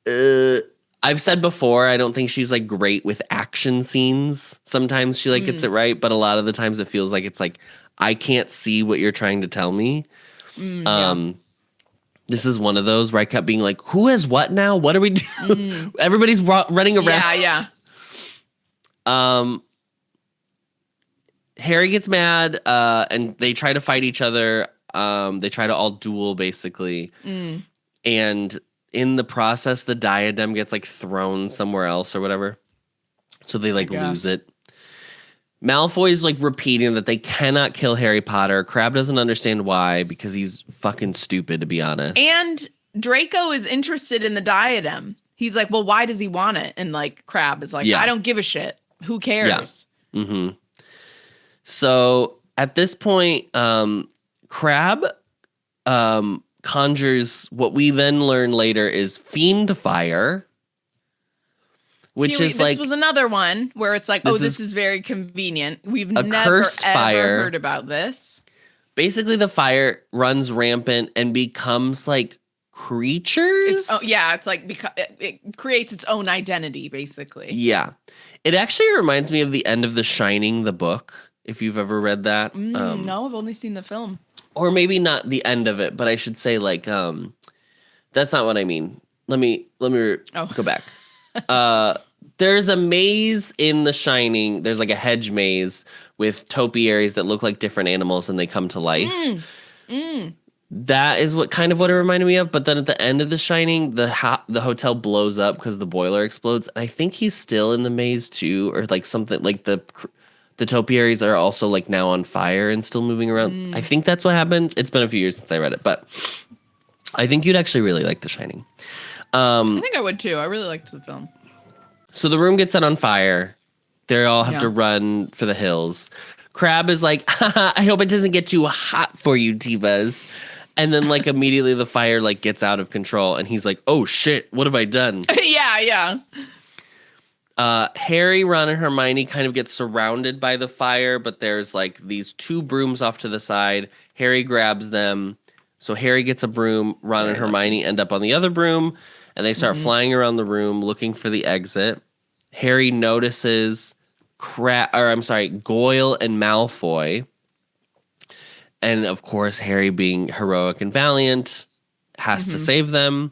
I've said before, I don't think she's like great with action scenes. Sometimes she like gets it right, but a lot of the times it feels like it's like I can't see what you're trying to tell me. This is one of those where I kept being like, who has what now? What do we do? Everybody's running around. Yeah. Harry gets mad and they try to fight each other. They try to all duel, basically. And in the process, the diadem gets like thrown somewhere else or whatever. So they like lose it. Malfoy's like repeating that they cannot kill Harry Potter. Crabbe doesn't understand why, because he's fucking stupid, to be honest. And Draco is interested in the diadem. He's like, well, why does he want it? And like Crabbe is like, I don't give a shit. Who cares? Yeah. So at this point, Crabbe conjures what we then learn later is fiend fire. This was another one where it's like, this is very convenient. We've never ever heard about this. Basically, the fire runs rampant and becomes like creatures. It's like it creates its own identity, basically. Yeah, it actually reminds me of the end of The Shining, the book. If you've ever read that, no, I've only seen the film. Or maybe not the end of it, but I should say like that's not what I mean. Let me go back. There's a maze in The Shining. There's like a hedge maze with topiaries that look like different animals and they come to life. That is what it reminded me of. But then at the end of The Shining, the hotel blows up because the boiler explodes. And I think he's still in the maze too, or like something like the topiaries are also like now on fire and still moving around. I think that's what happened. It's been a few years since I read it, but I think you'd actually really like The Shining. I think I would too. I really liked the film. So the room gets set on fire. They all have to run for the hills. Crabbe is like, I hope it doesn't get too hot for you, divas. And then like immediately the fire like gets out of control and he's like, oh shit, what have I done? Yeah. Harry, Ron, and Hermione kind of get surrounded by the fire, but there's like these two brooms off to the side. Harry grabs them. So Harry gets a broom. Ron and Hermione end up on the other broom. And they start flying around the room looking for the exit. Harry notices Goyle and Malfoy. And of course, Harry being heroic and valiant has to save them.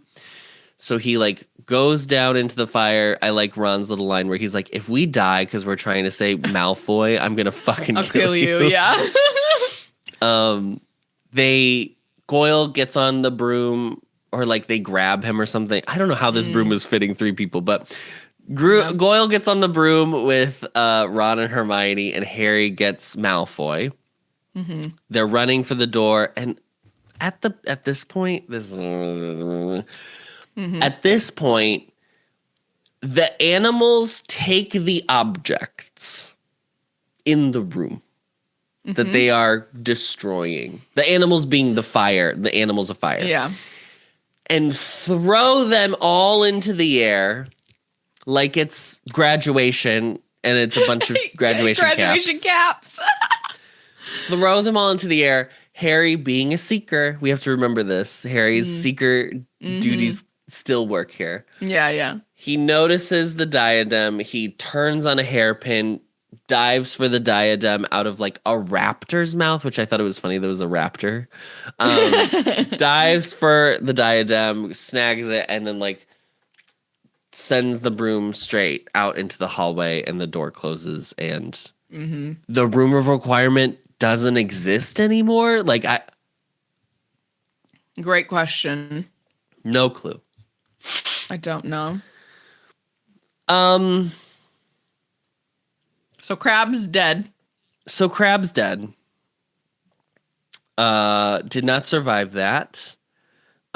So he like goes down into the fire. I like Ron's little line where he's like, if we die because we're trying to save Malfoy, I'm going to fucking kill you. Yeah. Goyle gets on the broom. or like they grab him or something. I don't know how this broom is fitting 3 people, but Goyle gets on the broom with Ron and Hermione, and Harry gets Malfoy. Mm-hmm. They're running for the door, and at this point, at this point, the animals take the objects in the room that they are destroying. The animals being the animals of fire. Yeah. And throw them all into the air like it's graduation and it's a bunch of graduation caps. Throw them all into the air. Harry, being a seeker, we have to remember this. Harry's seeker duties still work here. Yeah. He notices the diadem. He turns on a hairpin, dives for the diadem out of like a raptor's mouth, which I thought it was funny. There was a raptor. Dives for the diadem, snags it, and then like sends the broom straight out into the hallway, and the door closes, and the room of requirement doesn't exist anymore. Like Great question. No clue. I don't know. So Crabbe's dead. Did not survive that.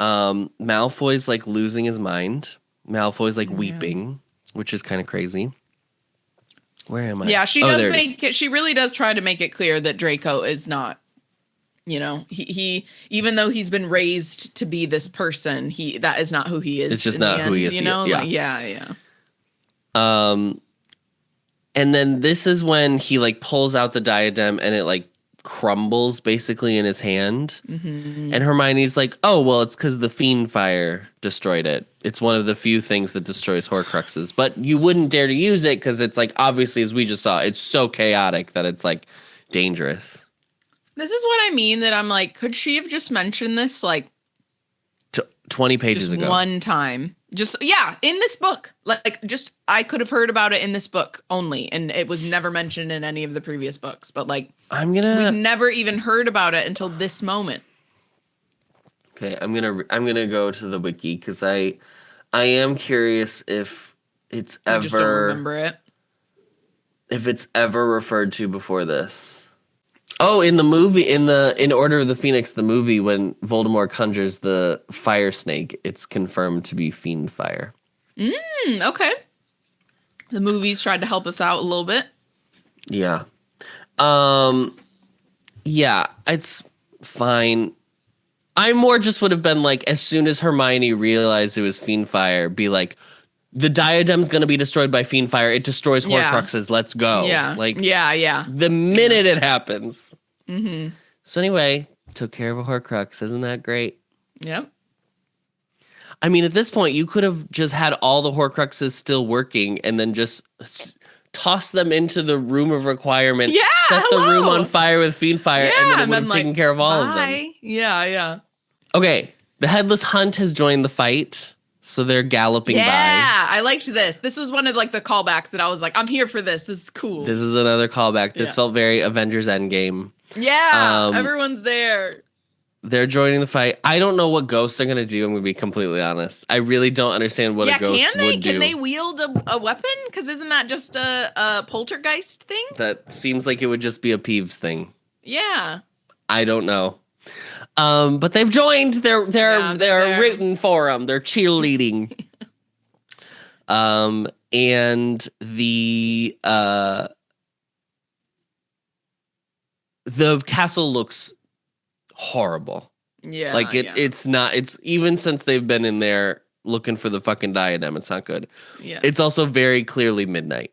Malfoy's like losing his mind. Malfoy's like weeping, which is kind of crazy. Where am I? Yeah, she she really does try to make it clear that Draco is not, he even though he's been raised to be this person, that is not who he is. It's just not who he is. Yeah. And then this is when he like pulls out the diadem and it like crumbles basically in his hand. And Hermione's like, oh, well, it's because the fiend fire destroyed it. It's one of the few things that destroys Horcruxes. But you wouldn't dare to use it because it's like, obviously, as we just saw, it's so chaotic that it's like dangerous. This is what I mean, that I'm like, could she have just mentioned this like 20 pages just ago? One time. In this book. I could have heard about it in this book only, and it was never mentioned in any of the previous books. But like, we've never even heard about it until this moment. Okay, I'm gonna go to the wiki because I am curious if it's ever. I just don't remember it. If it's ever referred to before this. Oh, in the movie, in Order of the Phoenix, the movie, when Voldemort conjures the fire snake, it's confirmed to be fiend fire. Okay. The movies tried to help us out a little bit. Yeah. Yeah, it's fine. I more just would have been like, as soon as Hermione realized it was fiend fire, be like, the diadem's going to be destroyed by fiend fire. It destroys Horcruxes. Let's go. Yeah. Yeah. The minute it happens. So anyway, took care of a Horcrux. Isn't that great? Yep. I mean, at this point, you could have just had all the Horcruxes still working and then just toss them into the room of requirement. Yeah, set the room on fire with fiend fire, and then it would have taken care of all of them. Yeah. Okay, the Headless Hunt has joined the fight. So they're galloping by. Yeah, I liked this. This was one of like the callbacks that I was like, I'm here for this. This is cool. This is another callback. This felt very Avengers Endgame. Yeah, everyone's there. They're joining the fight. I don't know what ghosts are going to do. I'm going to be completely honest. I really don't understand what a ghost would do. Can they wield a weapon? Because isn't that just a poltergeist thing? That seems like it would just be a Peeves thing. Yeah. I don't know. But they've joined. They're rooting for them. They're cheerleading. And the castle looks horrible. Yeah. Like it's not. It's even since they've been in there looking for the fucking diadem. It's not good. Yeah. It's also very clearly midnight.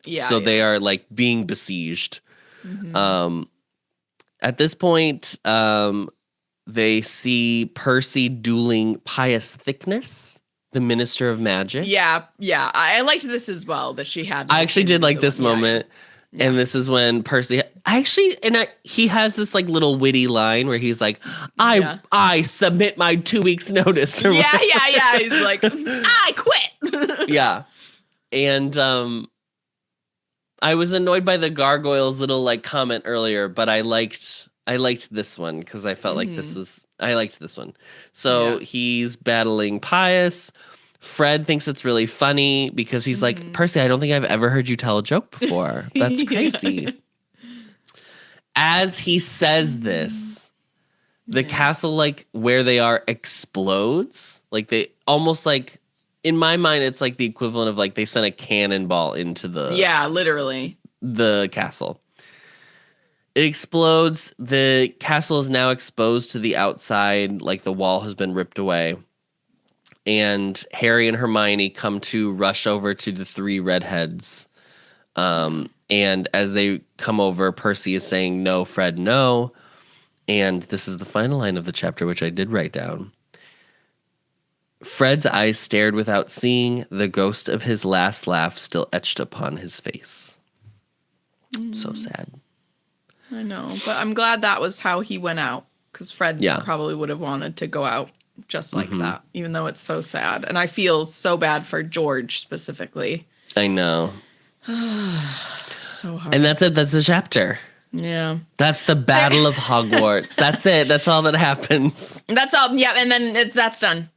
Yeah. So they are like being besieged. At this point, they see Percy dueling Pious Thickness, the Minister of Magic. Yeah. I liked this as well, that she had. I actually did like this moment. Yeah. And this is when Percy he has this like little witty line where he's like, I submit my 2 weeks notice. Yeah. He's like, I quit. Yeah. And I was annoyed by the gargoyle's little like comment earlier, but I liked I liked this one because I felt like I liked this one. So he's battling Pius. Fred thinks it's really funny because he's like, Percy, I don't think I've ever heard you tell a joke before. That's crazy. As he says this, the castle, like where they are, explodes. Like they almost like, in my mind, it's like the equivalent of like they sent a cannonball into the literally the castle. It explodes. The castle is now exposed to the outside, like the wall has been ripped away. And Harry and Hermione come to rush over to the three redheads. And as they come over, Percy is saying, no, Fred, no. And this is the final line of the chapter, which I did write down. Fred's eyes stared without seeing, the ghost of his last laugh still etched upon his face. So sad. I know, but I'm glad that was how he went out, because Fred probably would have wanted to go out just like that, even though it's so sad. And I feel so bad for George specifically. I know. So hard. And that's it. That's the chapter. Yeah. That's the Battle of Hogwarts. That's it. That's all that happens. That's all. Yeah. And then that's done.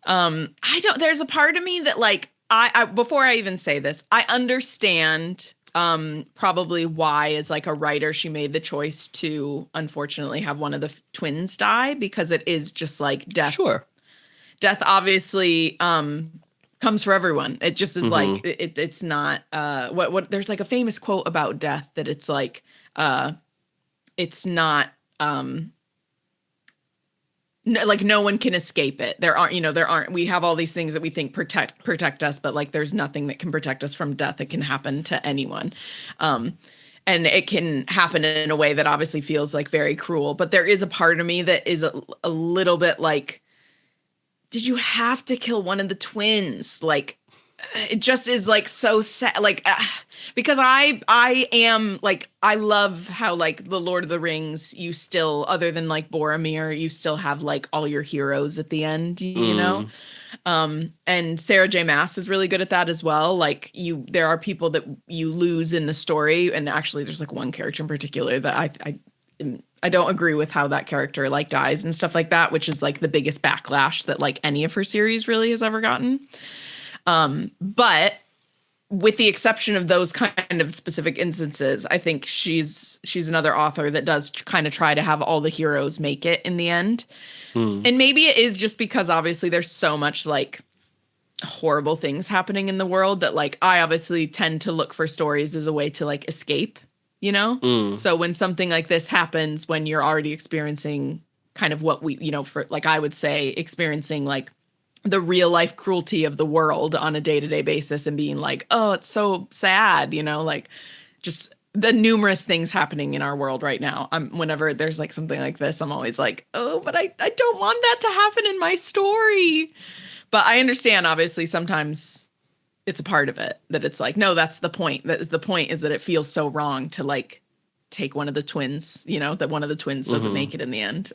There's a part of me that like, I before I even say this, I understand probably why, as like a writer, she made the choice to unfortunately have one of the twins die, because it is just like death. Sure. Death obviously comes for everyone. It just is like, it's not, what there's like a famous quote about death that it's like, it's not, like no one can escape it. We have all these things that we think protect us, but like there's nothing that can protect us from death. It can happen to anyone. And it can happen in a way that obviously feels like very cruel, but there is a part of me that is a little bit like, did you have to kill one of the twins? Like, it just is like so sad. Like, because I am like, I love how like the Lord of the Rings, you still, other than like Boromir, you still have like all your heroes at the end, you know? And Sarah J. Maas is really good at that as well. Like there are people that you lose in the story. And actually there's like one character in particular that I don't agree with how that character like dies and stuff like that, which is like the biggest backlash that like any of her series really has ever gotten. But with the exception of those kind of specific instances, I think she's another author that does kind of try to have all the heroes make it in the end. And maybe it is just because obviously there's so much like horrible things happening in the world that like I obviously tend to look for stories as a way to like escape, you know? So when something like this happens, when you're already experiencing kind of what we, for like I would say experiencing like the real life cruelty of the world on a day-to-day basis and being like, oh, it's so sad, like just the numerous things happening in our world right now. Whenever there's like something like this, I'm always like, oh, but I don't want that to happen in my story. But I understand, obviously, sometimes it's a part of it that it's like, no, that's the point. The point is that it feels so wrong to like take one of the twins, that one of the twins doesn't make it in the end.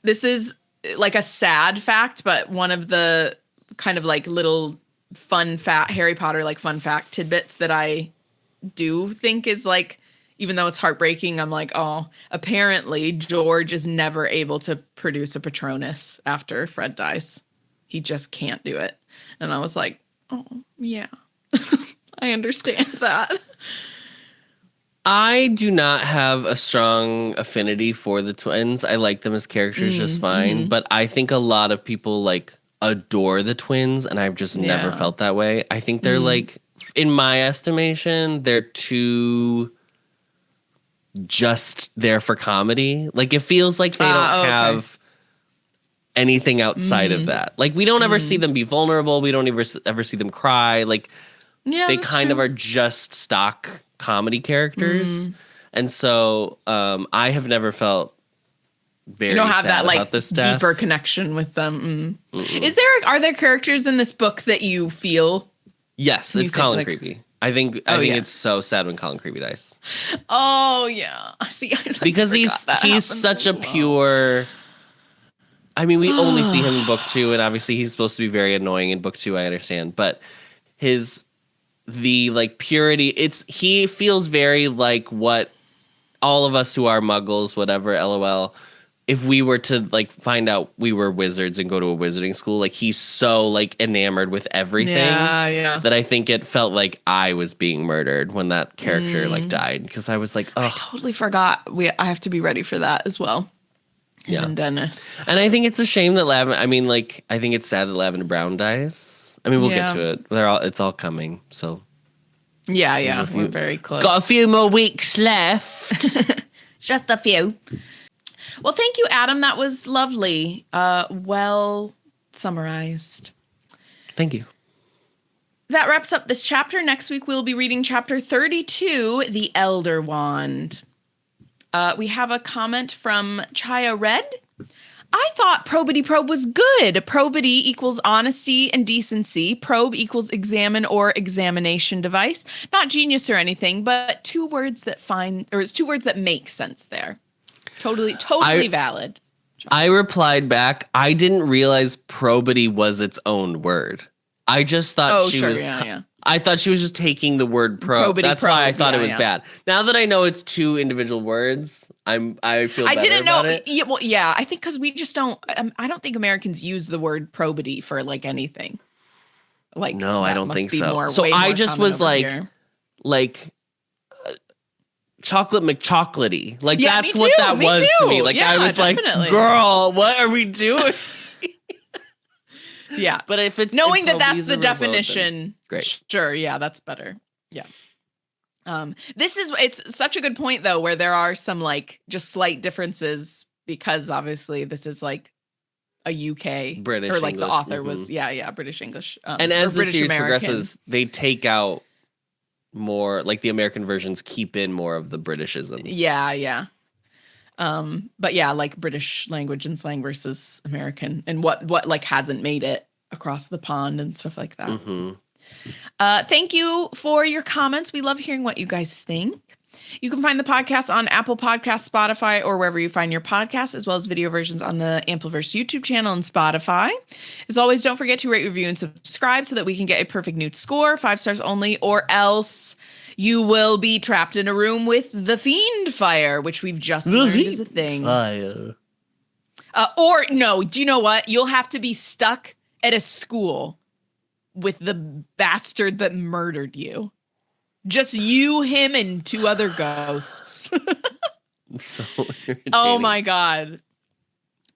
This is like a sad fact, but one of the kind of like little Harry Potter, like fun fact tidbits that I do think is like, even though it's heartbreaking, I'm like, oh, apparently George is never able to produce a Patronus after Fred dies. He just can't do it. And I was like, oh, yeah, I understand that. I do not have a strong affinity for the twins. I like them as characters just fine. But I think a lot of people like adore the twins, and I've just never felt that way. I think they're like, in my estimation, they're too just there for comedy. Like it feels like they don't have anything outside of that. Like we don't ever see them be vulnerable. We don't ever see them cry. Like they kind of are just stock comedy characters. And so I have never felt very you don't have sad that like about this death. Deeper connection with them. Are there characters in this book that you feel? Yes, it's Colin Creevey. I think it's so sad when Colin Creevey dies. Oh yeah. See, because he's such a pure. I mean, we only see him in book 2, and obviously he's supposed to be very annoying in book 2. I understand, but the like purity. He feels very like what all of us who are muggles, whatever, LOL, if we were to like find out we were wizards and go to a wizarding school, like he's so like enamored with everything Yeah. that I think it felt like I was being murdered when that character like died, because I was like, I oh totally forgot. I have to be ready for that as well. yeah. And Dennis. And I think it's a shame that I think it's sad that Lavender Brown dies. I mean, we'll get to it. It's all coming. So Yeah. We're very close. It's got a few more weeks left. Just a few. Well, thank you, Adam. That was lovely. Well summarized. Thank you. That wraps up this chapter. Next week, we'll be reading chapter 32, The Elder Wand. We have a comment from Chaya Red. I thought probity probe was good. Probity equals honesty and decency. Probe equals examine or examination device. Not genius or anything, but two words that make sense there. Totally valid. I replied back, I didn't realize probity was its own word. I just thought I thought she was just taking the word probe. Probity That's probe, why I thought it was yeah. bad. Now that I know it's two individual words, I feel better about it. Yeah, I think because we just don't. I don't think Americans use the word probity for like anything. Like no, I don't must think be so. Way So I more just common was over like, here. Chocolate McChocolatey. Like Yeah, that's me what too, that me was to me. too. Like Yeah, I was definitely. like, girl, what are we doing? Yeah, But if it's knowing if that that's probies the are remote, then definition, great. Sure, yeah, that's better. Yeah. It's such a good point though, where there are some like just slight differences because obviously this is like a UK British or like English, the author was British English. And as or the British series American. progresses, they take out more, like the American versions keep in more of the Britishisms. Yeah. But yeah, like British language and slang versus American and what like hasn't made it across the pond and stuff like that. Mm-hmm. Thank you for your comments. We love hearing what you guys think. You can find the podcast on Apple Podcasts, Spotify, or wherever you find your podcasts, as well as video versions on the Ampliverse YouTube channel and Spotify. As always, don't forget to rate, review, and subscribe so that we can get a perfect Newt score, 5 stars only, or else you will be trapped in a room with the Fiend Fire, which we've just learned is a thing. Fire. Or no, do you know what? You'll have to be stuck at a school with the bastard that murdered you. Just you, him, and 2 other ghosts. So irritating. Oh my God.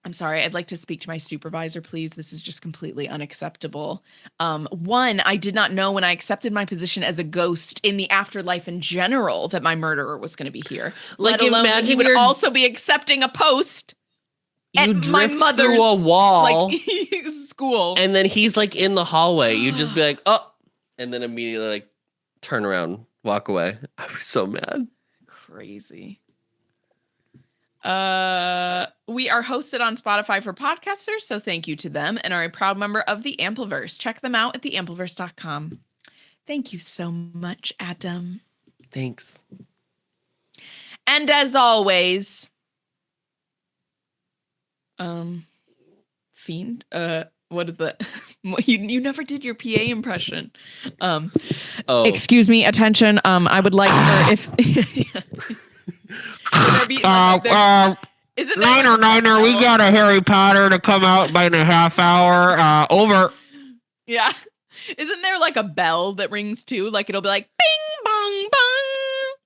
I'm sorry. I'd like to speak to my supervisor, please. This is just completely unacceptable. One, I did not know when I accepted my position as a ghost in the afterlife in general that my murderer was going to be here. Like, Let alone that he imagine would you're- also be accepting a post at You my drift mother's through a wall, like, school. and then he's like in the hallway. You just be like, oh, and then immediately like turn around, walk away. I was so mad. Crazy. We are hosted on Spotify for podcasters, so thank you to them, and are a proud member of the Ampliverse. Check them out at theampliverse.com. Thank you so much, Adam. Thanks. And as always, Fiend, what is that? You never did your PA impression. Excuse me, attention. I would like for if would there be, isn't there Niner, we got a Harry Potter to come out by in a half hour. Over. Yeah. Isn't there like a bell that rings too? Like it'll be like bing bong bong.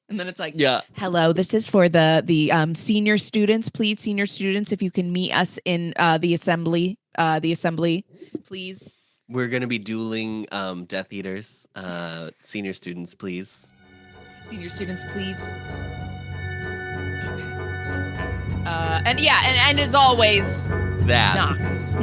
And then it's like, Yeah. hello, this is for the senior students. Please, senior students, if you can meet us in the assembly, please. We're gonna be dueling Death Eaters. Senior students, please. Senior students, please. Okay. And as always, That. Knox.